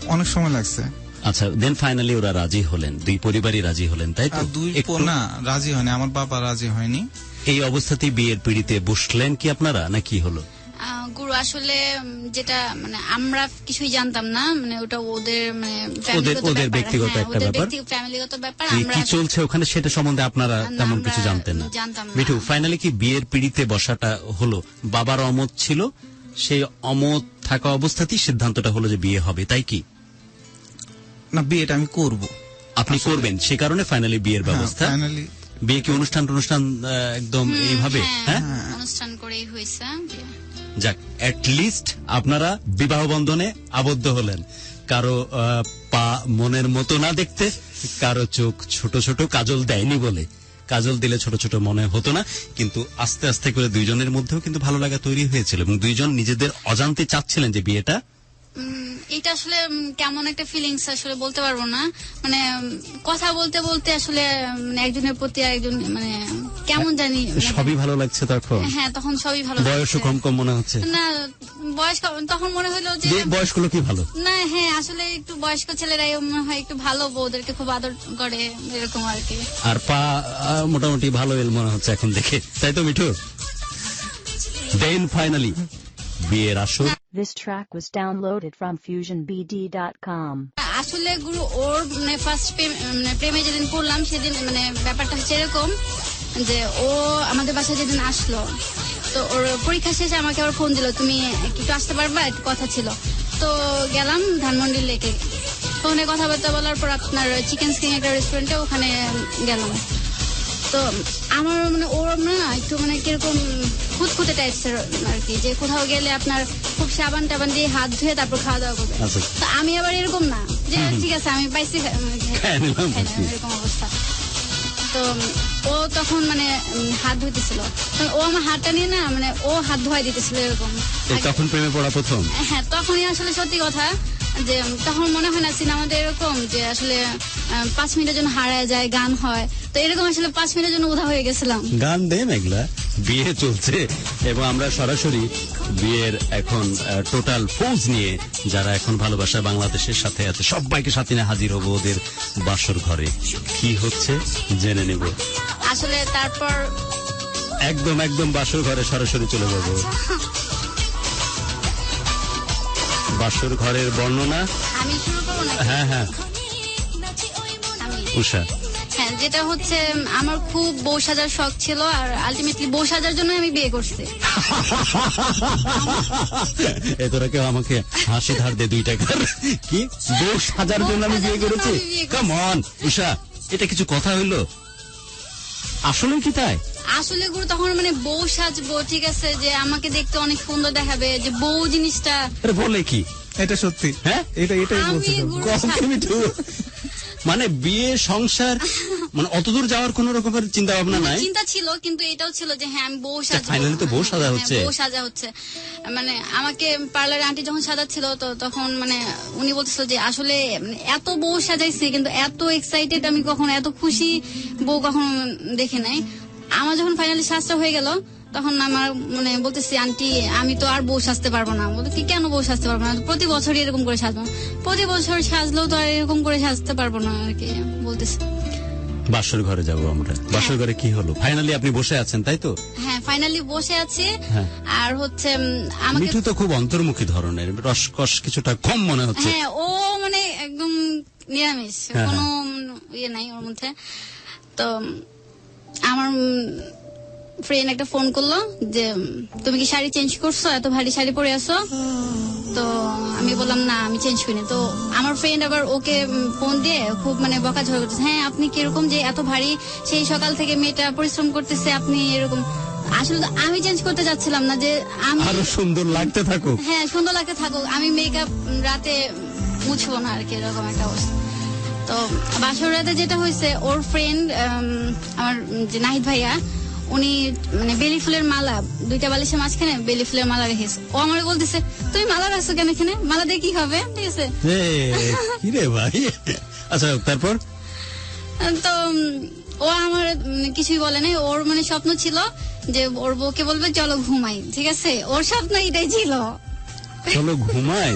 [SPEAKER 1] অনেক সময় লাগছে।
[SPEAKER 2] আচ্ছা, দেন ফাইনালি ওরা রাজি হলেন, দুই পরিবারই রাজি হলেন, তাই তো?
[SPEAKER 1] আর দুই
[SPEAKER 2] একটু-
[SPEAKER 1] না, রাজি হয়নি, আমার বাবা রাজি হয়নি।
[SPEAKER 2] এই অবস্থাতেই বিয়ের পিড়িতে বসলেন কি আপনারা, না কি হলো?
[SPEAKER 3] গুরু আসলে যেটা মানে আমরা কিছুই জানতাম না, মানে ওটা ওদের মানে
[SPEAKER 2] ওদের ব্যক্তিগত একটা ব্যাপার।
[SPEAKER 3] ফ্যামিলিগত ব্যাপার।
[SPEAKER 2] কি
[SPEAKER 3] আমরা
[SPEAKER 2] কি চলছে ওখানে সেটা সম্বন্ধে আপনারা
[SPEAKER 3] না,
[SPEAKER 2] তেমন
[SPEAKER 3] আমরা
[SPEAKER 2] কিছু জানতেন না।
[SPEAKER 3] জানতাম না।
[SPEAKER 2] মিঠু, ফাইনালি কি বিয়ের পিড়িতে বসাটা হলো? বাবার অমত ছিল, সেই অমত থাকা অবস্থাতেই সিদ্ধান্তটা হলো যে বিয়ে হবে, তাই কি?
[SPEAKER 1] না, বিয়েটা আমি করব।
[SPEAKER 2] আপনি করবেন, সে কারণে ফাইনালি বিয়ের ব্যবস্থা।
[SPEAKER 1] ফাইনালি
[SPEAKER 2] বিয়ে কি অনুষ্ঠান একদম এইভাবে? হ্যাঁ,
[SPEAKER 3] অনুষ্ঠান করেই হয়েছে।
[SPEAKER 2] যাক, এট লিস্ট আপনারা বিবাহ বন্ধনে আবদ্ধ হলেন। কারো পা মনের মতো না দেখতে, কারো চোখ ছোট ছোট, কাজল দেয়নি বলে। কাজল দিলে ছোট ছোট মনে হতো না, কিন্তু আস্তে আস্তে করে দুইজনের মধ্যেও কিন্তু ভালো লাগা তৈরি হয়েছিল, এবং দুইজন নিজেদের অজান্তে চাচ্ছিলেন যে বিয়েটা।
[SPEAKER 3] এটা আসলে কেমন একটা ফিলিংস আসলে বলতে পারবো না। মানে কথা বলতে বলতে আসলে মানে একজনের প্রতি একজন মানে কেমন জানি মানে-
[SPEAKER 2] সবই ভালো লাগছে তখন।
[SPEAKER 3] হ্যাঁ, তখন সবই ভালো
[SPEAKER 2] বয়সও
[SPEAKER 3] লাগছে।
[SPEAKER 2] কম কম মনে হচ্ছে
[SPEAKER 3] না, বয়স তখন মনে হলো যে
[SPEAKER 2] বয়সগুলো কি ভালো
[SPEAKER 3] না। হ্যাঁ, আসলে একটু বয়স্ক ছেলেরাই মনে হয় একটু ভালো, বউদেরকে খুব আদর করে এরকম আর কি।
[SPEAKER 2] আর পা মোটামুটি ভালো এল মনে হচ্ছে এখন দেখে, তাই তো মিঠু? দেন ফাইনালি বিয়ের আসর।
[SPEAKER 5] This track was downloaded from FusionBD.com.
[SPEAKER 3] আসলে গুরু ওর মানে ফার্স্ট প্রেমে যেদিন পড়লাম সেদিন মানে ব্যাপারটা হচ্ছে এরকম যে ও আমাদের বাসায় যেদিন আসলো, তো ওর পরীক্ষা শেষে আমাকে আবার ফোন দিল, তুমি একটু আসতে পারবা, একটু কথা ছিল। তো গেলাম ধানমন্ডি লেকে, ফোনে কথাবার্তা বলার পর আপনার চিকেন স্কিং একটা রেস্টুরেন্টে ওখানে গেলাম। তো আমার মানে ওর না একটু মানে কিরকম খুঁতখুঁতে টাইপসের আর কি, যে কোথাও গেলে আপনার খুব সাবান টাবান দিয়ে হাত ধুয়ে তারপর খাওয়া দাওয়া করবে।
[SPEAKER 2] আচ্ছা।
[SPEAKER 3] তো আমি আবার এরকম না যে ঠিক আছে আমি পাইছি
[SPEAKER 2] খাই নিলাম।
[SPEAKER 3] এরকম অবস্থা। তো ও তখন মানে হাত ধুইতেছিল, তো ও আমার হাতটা নিয়ে না মানে ও হাত ধোয়াই দিতেছিল এরকম।
[SPEAKER 2] তখন প্রেমে পড়া প্রথম?
[SPEAKER 3] হ্যাঁ, তখনই আসলে সত্যি কথা যে তখন মনে হয় না সিনেমাতে এরকম যে আসলে 5 মিনিটের জন্য হারায় যায়, গান হয়, তো এরকম আসলে 5 মিনিটের জন্য উধা হয়ে গেছিলাম।
[SPEAKER 2] গান দেন এগুলা, বিয়ে চলছে এবং আমরা সরাসরি বিয়ের এখন টোটাল ফৌজ নিয়ে যারা এখন ভালোবাসা বাংলাদেশের সাথে আছে সবাইকে সাথে নিয়ে হাজির হবো ওদের বাসর ঘরে। কি হচ্ছে জেনে নেব
[SPEAKER 3] আসলে তারপর
[SPEAKER 2] একদম একদম বাসর ঘরে সরাসরি চলে যাব। বাসর ঘরের বর্ণনা
[SPEAKER 3] আমি শুরু করবো না?
[SPEAKER 2] হ্যাঁ হ্যাঁ উষা।
[SPEAKER 3] হ্যাঁ, যেটা হচ্ছে আমার খুব বউ সাজার শখ ছিল, আর আলটিমেটলি বউ সাজার জন্য আমি বিয়ে করছি।
[SPEAKER 2] তোরা কেউ আমাকে হাসি ধার দে 2 টাকার। কি বউ সাজার জন্য আমি বিয়ে করেছি? কাম অন উষা, এটা কিছু কথা হইলো? আসলে কি তাই?
[SPEAKER 3] আসলে গুরু তখন মানে বউ সাজবো, ঠিক আছে, যে আমাকে দেখতে অনেক সুন্দর দেখাবে, যে বউ জিনিসটা।
[SPEAKER 2] বলে কি
[SPEAKER 1] এটা সত্যি?
[SPEAKER 2] হ্যাঁ,
[SPEAKER 1] এটাই
[SPEAKER 3] আমি
[SPEAKER 1] বলছিলাম।
[SPEAKER 3] গুরু
[SPEAKER 2] মানে বিয়ে সংসার মানে অতদূর যাওয়ার কোন রকমের চিন্তা ভাবনা নাই?
[SPEAKER 3] চিন্তা ছিল, কিন্তু এটাও ছিল যে হ্যাঁ আমি বউ সাজবো।
[SPEAKER 2] ফাইনালি তো বউ সাজা
[SPEAKER 3] হ্যাঁ,
[SPEAKER 2] হচ্ছে।
[SPEAKER 3] বউ সাজা হচ্ছে। মানে আমাকে পার্লারে আন্টি যখন সাজাচ্ছিল, তো তখন মানে উনি বলছিল যে আসলে মানে এত বউ সাজাইছি, কিন্তু এত এক্সাইটেড আমি কখনো, এত খুশি বউ কখনো দেখি নাই। আমার যখন ফাইনালি সাজটা হয়ে গেল, তখন আমার মানে বলতেছি, আন্টি আমি তো আর বউ সাজতে পারবো না। বলতে কি, কেন বউ সাজতে পারবো না? প্রতি বছরই এরকম করে সাজবো। প্রতি বছর সাজলেও তো আর এরকম করে সাজতে পারবো না আর কি বলতেছি।
[SPEAKER 2] বাসর ঘরে যাবো আমরা। বাসর ঘরে কি হলো? ফাইনালি আপনি বসে আছেন, তাই তো?
[SPEAKER 3] হ্যাঁ, ফাইনালি বসে আছি।
[SPEAKER 2] হ্যাঁ।
[SPEAKER 3] আর হচ্ছে আমাকে,
[SPEAKER 2] মিঠু তো খুব অন্তর্মুখী ধরনের, রসকস কিছুটা কম মনে হচ্ছে।
[SPEAKER 3] হ্যাঁ ও মানে একদম নিরামিষ,
[SPEAKER 2] হ্যাঁ,
[SPEAKER 3] কোনো ইয়ে নাই ওর মধ্যে। তো আমার ফ্রেন্ড একটা ফোন করলো যে তুমি কি শাড়ি চেঞ্জ করছো, এত ভারী শাড়ি পরে আসো? তো আমি বললাম না, আমি চেঞ্জ করিনি। তো আমার ফ্রেন্ড আবার ওকে ফোন দিয়ে খুব মানে বকাঝকা করতেছে, হ্যাঁ আপনি কিরকম যে এত ভারী, সেই সকাল থেকে মেয়েটা পরিশ্রম করতেছে, আপনি এরকম। আসলে তো আমি চেঞ্জ করতে যাচ্ছিলাম না, যে আমি
[SPEAKER 2] আরো সুন্দর লাগতে থাকুক।
[SPEAKER 3] হ্যাঁ, সুন্দর লাগতে থাকুক, আমি মেকআপ রাতে মুছবো না আর কি, এরকম একটা অবস্থা। তো বাসর রাতে যেটা হয়েছে, ওর ফ্রেন্ড আমার যে নাহিদ ভাইয়া, উনি মানে বেলি ফুলের মালা 2টা বালিশের মাঝখানে বেলি ফুলের মালা রেখেছে। ও আমার বলতেছে, তুমি মালা রাখছো কেন এখানে? মালা দিয়ে কি হবে? ঠিক আছে,
[SPEAKER 2] কি রে ভাই। আচ্ছা, তারপর?
[SPEAKER 3] তো ও আমার কিছুই বলে নাই। ওর মানে স্বপ্ন ছিল যে ওর বউকে বলবে চলো ঘুমাই, ঠিক আছে, ওর স্বপ্ন এটাই ছিল,
[SPEAKER 2] চলো ঘুমাই।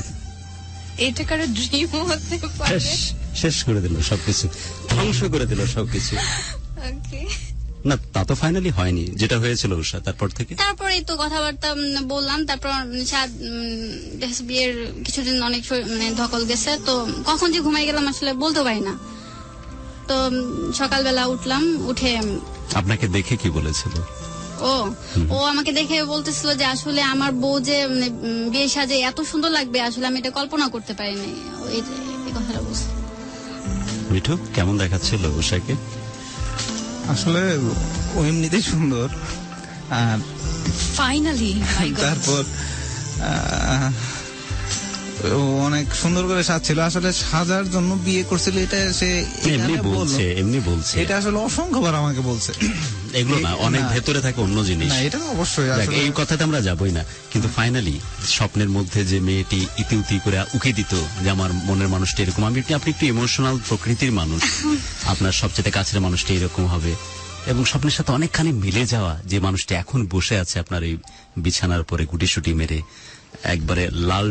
[SPEAKER 4] এটা কারো ড্রিম হতে পারে।
[SPEAKER 2] শেষ করে দিল সবকিছু, ধ্বংস করে দিল সবকিছু।
[SPEAKER 4] ওকে,
[SPEAKER 2] না তা তো ফাইনালি হয়নি, যেটা হয়েছিল উষা। তারপর থেকে
[SPEAKER 3] তারপরে তো কথাবার্তা বললাম। তারপর বিয়ের কিছুদিন অনেক মানে ধকল গেছে, তো কখন যে ঘুমাই গেলাম আসলে বলতে পারি না। তো সকালবেলা উঠলাম, উঠে
[SPEAKER 2] আপনাকে দেখে কি বলেছিল?
[SPEAKER 3] ও আমাকে দেখে বলতেছিল যে আসলে আমার বউ যে মানে বিয়ে সাজে এত সুন্দর লাগবে, আসলে আমি এটা কল্পনা করতে পারিনি। এই কথাটা বলছে।
[SPEAKER 2] মিঠু, কেমন দেখাচ্ছিল উষাকে?
[SPEAKER 1] আসলে ও এমনিতেই সুন্দর, আর
[SPEAKER 4] ফাইনালি
[SPEAKER 1] তারপর ও অনেক সুন্দর করে সাজছিল। আসলে সাজার জন্য বিয়ে করছিল, এটা সে
[SPEAKER 2] এমনি বলছে।
[SPEAKER 1] এটা আসলে অসংখ্যবার আমাকে বলছে।
[SPEAKER 2] এগুলো না, অনেক ভেতরে থাকে অন্য জিনিস।
[SPEAKER 1] না, এটা তো অবশ্যই।
[SPEAKER 2] এই কথাতে আমরা যাবই না, কিন্তু ফাইনালি স্বপ্নের মধ্যে যে মেয়েটি ইতি উতি করে উকি দিত যে আমার মনের মানুষটা এরকম, আপনি একটু ইমোশনাল প্রকৃতির মানুষ, আপনার সবচেয়ে কাছের মানুষটা এরকম হবে, এবং স্বপ্নের সাথে অনেকখানি মিলে যাওয়া যে মানুষটা এখন বসে আছে আপনার এই বিছানার পরে গুটিসুটি মেরে, একবারে লাল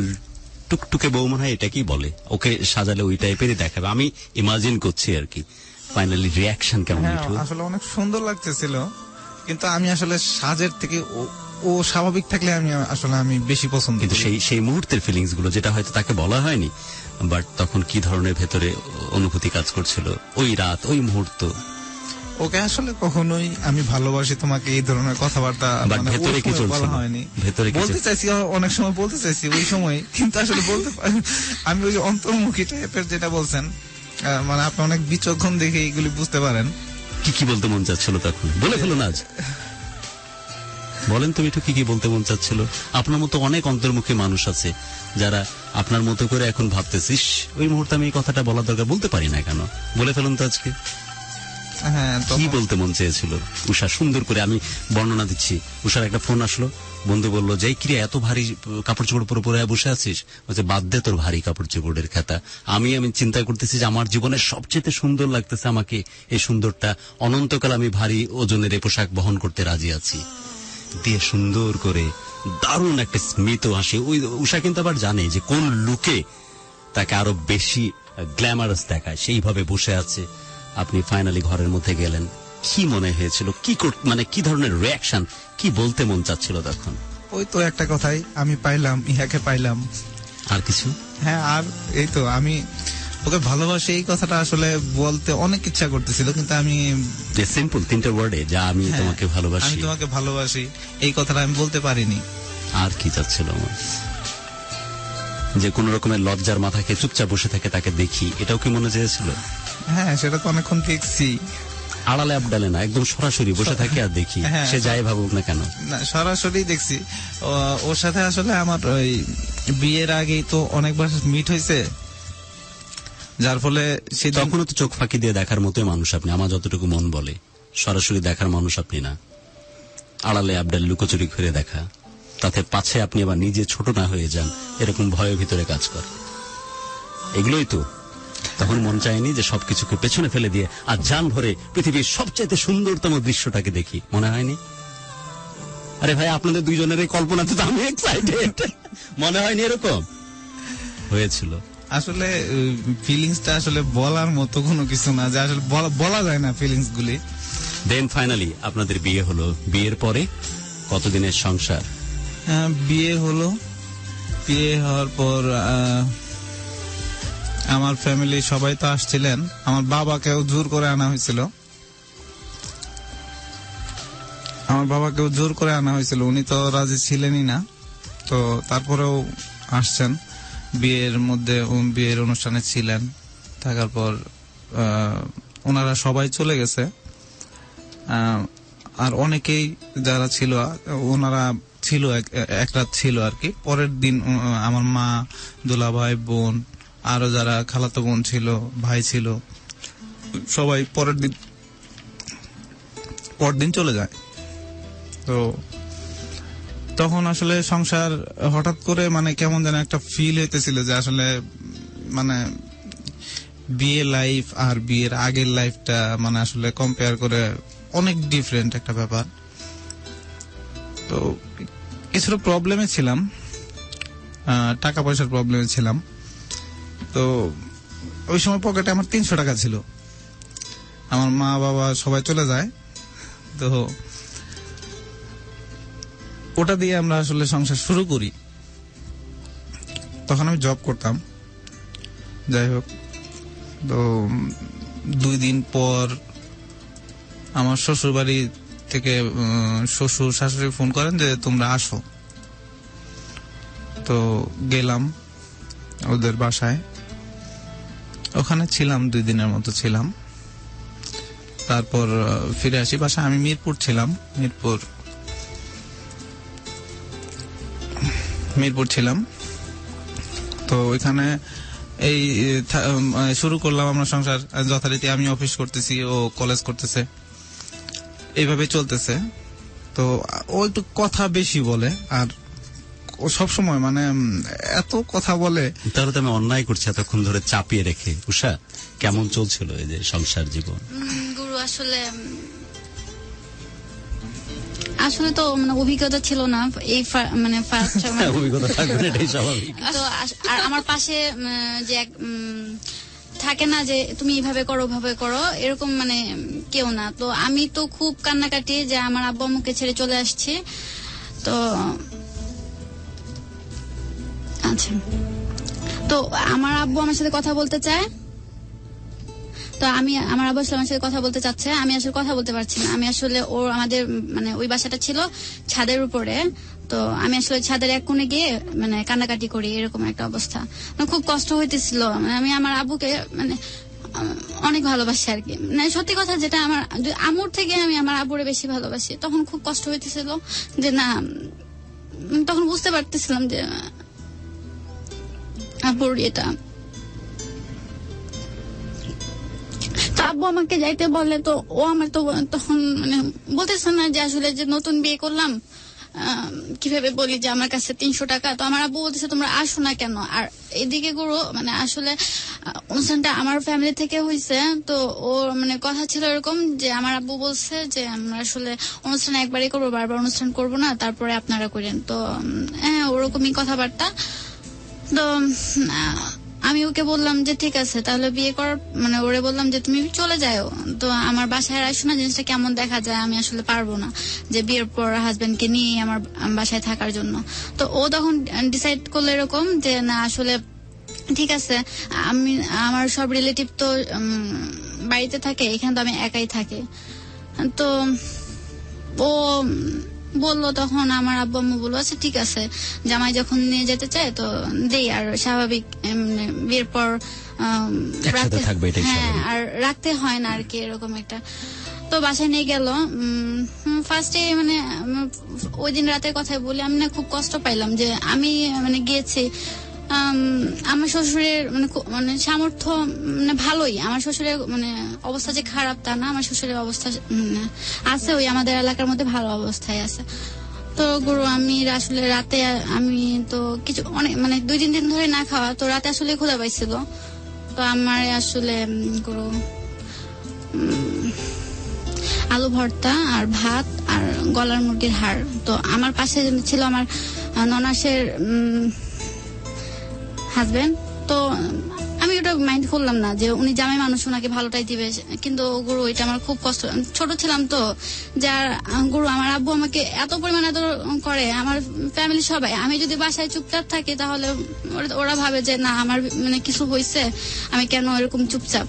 [SPEAKER 2] টুকটুকে বউ মনে হয় এটা কি বলে, ওকে সাজালে ওই টাইপেরই দেখাবে, আমি ইমাজিন করছি আর কি। ফাইনালি রিয়াকশন কেমন?
[SPEAKER 1] আসলে অনেক সুন্দর লাগতেছিল, কিন্তু আমি আসলে সাজের থেকে ও স্বাভাবিক থাকলে আমি বেশি পছন্দ।
[SPEAKER 2] কিন্তু সেই মুহূর্তের ফিলিংস গুলো যেটা হয়তো তাকে বলা হয়নি, বাট তখন কি ধরনের ভেতরে অনুভূতি কাজ করছিল ওই রাত, ওই মুহূর্ত?
[SPEAKER 1] ওকে আসলে কখনোই আমি ভালোবাসি তোমাকে এই ধরনের কথাবার্তা
[SPEAKER 2] ভেতরে কি চলছিল
[SPEAKER 1] বলা হয়নি।
[SPEAKER 2] ভেতরে
[SPEAKER 1] বলতে চাইছি, অনেক সময় বলতে চাইছি ওই সময়, কিন্তু আসলে বলতে আমি ওই অন্তর্মুখী টাইপের যেটা বলছেন, মানে আপনি অনেক বিচক্ষণ দেখে এইগুলি বুঝতে পারেন।
[SPEAKER 2] কি বলতে মন চাচ্ছিল তখন? বলে ফেলুন আজ, বলেন তুমি একটু কি বলতে মন চাচ্ছিল? আপনার মতো অনেক অন্তর্মুখী মানুষ আছে যারা আপনার মতো করে এখন ভাবতেছিস ওই মুহূর্তে আমি এই কথাটা বলার দরকার, বলতে পারি না কেন, বলে ফেলুন তো আজকে।
[SPEAKER 1] হ্যাঁ
[SPEAKER 2] কি
[SPEAKER 1] তখন-
[SPEAKER 2] বলতে মন চেয়েছিল উষা? সুন্দর করে আমি বর্ণনা দিচ্ছি। উষার একটা ফোন আসলো, বন্ধু বললো যে এই কিরে এত ভারী কাপড় চোপড় পরে পরে বসে আছিস? বলছে বাদ দে তোর ভারী কাপড় চোপড়ের খাতা, আমি চিন্তা করতেছি যে আমার জীবনের সবচেয়ে সুন্দর লাগতেছে আমাকে, এই সুন্দরটা অনন্তকাল আমি ভারী ওজনের এই পোশাক বহন করতে রাজি আছি দিয়ে সুন্দর করে দারুণ একটা স্মিত হাসি। ওই উষা কিন্তু আবার জানে যে কোন লুকে তাকে আরো বেশি গ্ল্যামারাস দেখায়, সেইভাবে বসে আছে। আপনি ফাইনালি ঘরের মধ্যে গেলেন, কি মনে হয়েছিল? মানে কি ধরনের রিয়াকশন, কি বলতে মন চাচ্ছিল তখন?
[SPEAKER 1] ওই তো একটা কথাই, আমি পাইলাম, ইহাকে পাইলাম।
[SPEAKER 2] আর কিছু?
[SPEAKER 1] হ্যাঁ, আর এই তো আমি ওকে ভালোবাসি, এই কথাটা আসলে বলতে অনেক ইচ্ছা করতেছিল, কিন্তু আমি
[SPEAKER 2] যে সিম্পল 3টে ওয়ার্ডে যা আমি
[SPEAKER 1] হ্যাঁ,
[SPEAKER 2] তোমাকে
[SPEAKER 1] আমি
[SPEAKER 2] ভালোবাসি,
[SPEAKER 1] তোমাকে ভালোবাসি, এই কথাটা আমি বলতে পারিনি।
[SPEAKER 2] আর কি চাচ্ছিল আমার? যে কোন রকমের লজ্জার মাথাকে চুপচাপ বসে থাকে তাকে দেখি, এটাও কি মনে চেয়েছিল?
[SPEAKER 1] হ্যাঁ, সেটা তো অনেকক্ষণ দেখছি।
[SPEAKER 2] আড়ালে আবডালে না, একদম সরাসরি বসে থাকে আর দেখি,
[SPEAKER 1] হ্যাঁ,
[SPEAKER 2] সে যাই ভাবুক না কেন।
[SPEAKER 1] না, সরাসরি দেখছি। ওর সাথে আসলে আমার ওই বিয়ের আগেই তো অনেকবার মিট হয়েছে, যার ফলে সেদিন
[SPEAKER 2] তখনও তো চোখ ফাঁকি দিয়ে দেখার মতোই মানুষ আপনি, আমার যতটুকু মন বলে। সরাসরি দেখার মানুষ আপনি না, আড়ালে আবডাল লুকোচুরি করে দেখা, তাতে পাছে আপনি আবার নিজে ছোট না হয়ে যান, এরকম ভয়ের ভিতরে কাজ করে। এগুলোই তো তখন মন চায়নি যে সবকিছুকে পেছনে ফেলে দিয়ে আর জান ভরে পৃথিবীর সবচেয়ে সুন্দরতম দৃশ্যটাকে দেখি, মনে হয়নি? আরে ভাই, আপনাদের দুইজনের এই কল্পনাতে তো আমি এক্সাইটেড, মনে হয়নি এরকম হয়েছিল?
[SPEAKER 1] আসলে ফিলিংসটা আসলে বলার মতো কোনো কিছু না, যে আসলে বলা যায় না ফিলিংস গুলি।
[SPEAKER 2] দেন ফাইনালি আপনাদের বিয়ে হলো। বিয়ের পরে কতদিনের সংসার?
[SPEAKER 1] বিয়ে হলো, বিয়ে হওয়ার পর আমার ফ্যামিলি সবাই তো আসছিলেন, আমার বাবাকেও জোর করে আনা হয়েছিল। উনি তো রাজি ছিলেনই না, তো তারপরেও আসছেন। বিয়ের অনুষ্ঠানে ছিলেন, থাকার পর ওনারা সবাই চলে গেছে। আর অনেকেই যারা ছিল, ওনারা ছিল এক রাত ছিল আর কি। পরের দিন আমার মা, দুলাভাই, বোন, আরো যারা খালাতো বোন ছিল, ভাই ছিল, সবাই পরদিন চলে যায়। তো তখন আসলে সংসার হঠাৎ করে মানে কেমন যেন একটা ফিল হইতেছিল যে আসলে মানে বিয়ে লাইফ আর বিয়ের আগের লাইফটা মানে আসলে কম্পেয়ার করে অনেক ডিফারেন্ট একটা ব্যাপার। তো কিছুটা প্রবলেমে ছিলাম, টাকা পয়সার প্রবলেমে ছিলাম। তো ওই সময় পকেটে আমার 300 টাকা ছিল, আমার মা বাবা সবাই চলে যায়, তো ওটা দিয়ে আমরা আসলে সংসার শুরু করি। তখন আমি জব করতাম, যাই হোক। তো 2 দিন পর আমার শ্বশুর বাড়ি থেকে শ্বশুর শাশুড়ি ফোন করেন যে তোমরা আসো। তো গেলাম ওদের বাসায়, ওখানে ছিলাম 2 দিনের মতো ছিলাম। তারপর ফিরে আসি বাসায়। আমি মিরপুর ছিলাম, মিরপুর ছিলাম। তো ওইখানে এই শুরু করলাম আমরা সংসার যথারীতি। আমি অফিস করতেছি, ও কলেজ করতেছে, এইভাবে চলতেছে। তো ও একটু কথা বেশি বলে, আর ও সবসময় মানে এত কথা বলে।
[SPEAKER 2] তাহলে তো আমি অন্যায় করছি এতক্ষণ ধরে চাপিয়ে রেখে। উষা, কেমন চলছিল এই যে সংসার জীবন?
[SPEAKER 3] গুরু আসলে তো মানে অভিজ্ঞতা ছিল না, এই মানে ফার্স্ট
[SPEAKER 2] অভিজ্ঞতা থাকবে না, এটাই স্বাভাবিক।
[SPEAKER 3] তো আর আমার পাশে যে থাকে না যে তুমি এইভাবে করো ওভাবে করো, এরকম মানে কেউ না। তো আমি তো খুব কান্নাকাটি যে আমার আব্বু আম্মুকে ছেড়ে চলে আসছি। তো আচ্ছা, তো আমার আব্বু আমার সাথে কথা বলতে চায়, তো আমার আব্বু আমার সাথে কথা বলতে চাচ্ছে, আমি আসলে কথা বলতে পারছি না। আমি আসলে আমাদের মানে ওই বাসাটা ছিল ছাদের উপরে, তো আমি আসলে ছাদের এক কোণে গিয়ে মানে কান্নাকাটি করি, এরকম একটা অবস্থা। খুব কষ্ট হইতেছিল। আমি আমার আব্বুকে মানে অনেক ভালোবাসি আর কি, মানে সত্যি কথা যেটা, আমার আম্মুর থেকে আমি আমার আব্বুরে বেশি ভালোবাসি। তখন খুব কষ্ট হইতেছিল যে না, তখন বুঝতে পারতেছিলাম যে আব্বুর এটা। তো আব্বু আমাকে যাইতে বলে, তো ও আমার তো তখন মানে বলতেছে না যে আসলে যে নতুন বিয়ে করলাম কিভাবে বলি যে আমার কাছে 300 টাকা। তো আমার আব্বু বলতেছে তোমরা আসো না কেন। আর এদিকে গুরু মানে আসলে অনুষ্ঠানটা আমার ফ্যামিলি থেকে হয়েছে, তো ওর মানে কথা ছিল এরকম যে আমার আব্বু বলছে যে আমরা আসলে অনুষ্ঠান একবারই করবো, বারবার অনুষ্ঠান করবো না, তারপরে আপনারা করেন। তো হ্যাঁ ওরকমই কথাবার্তা। তো আমি ওকে বললাম যে ঠিক আছে তাহলে বিয়ে করার মানে ওরে বললাম যে তুমি চলে যাও, তো আমার বাসায় আসো না, জিনিসটা কেমন দেখা যায়, আমি আসলে পারবো না যে বিয়ের পর হাজবেন্ডকে নিয়ে আমার বাসায় থাকার জন্য। তো ও তখন ডিসাইড করলো এরকম যে না আসলে ঠিক আছে, আমি আমার সব রিলেটিভ তো বাড়িতে থাকে, এখানে তো আমি একাই থাকি। তো ও বললো তখন আমার আব্বু আম্মু বললো আচ্ছা ঠিক আছে, জামাই যখন নিয়ে যেতে চায় তো দেই, আর স্বাভাবিক বিয়ের পর
[SPEAKER 2] একসাথে থাকবে, এটাই
[SPEAKER 3] হ্যাঁ
[SPEAKER 2] স্বাভাবিক।
[SPEAKER 3] আর রাখতে হয় না আর কি, এরকম একটা। তো বাসায় নিয়ে গেল। ফার্স্টে মানে ওই দিন রাতের কথাই বলি, আমি না খুব কষ্ট পাইলাম যে আমি মানে গিয়েছি। আমার শ্বশুরের মানে সামর্থ্য মানে ভালোই, আমার শ্বশুরের মানে অবস্থা যে খারাপ তা না, আমার শ্বশুরের অবস্থা আছে ওই আমাদের এলাকার মধ্যে ভালো অবস্থায় আছে। তো গুরু আমি আসলে রাতে আমি তো কিছু অনেক মানে 2-3 দিন ধরে না খাওয়া, তো রাতে আসলে ক্ষুধা পাইছিল। তো আমার আসলে গুরু আলু ভর্তা আর ভাত আর গলার মুরগির হাড়। তো আমার পাশে ছিল আমার ননাসের হাজবেন্ড। তো আমি ওটা মাইন্ড করলাম না যে উনি জামাই মানুষ, ওনাকে ভালোটাই দিবে, কিন্তু গুরু এটা আমার খুব কষ্ট, ছোট ছিলাম তো। যার গুরু আমার আব্বু আমাকে এত পরিমাণ আদর করে, আমার ফ্যামিলি সবাই, আমি যদি বাসায় চুপচাপ থাকি তাহলে ওরা ভাবে যে না আমার মানে কিছু হয়েছে, আমি কেন এরকম চুপচাপ।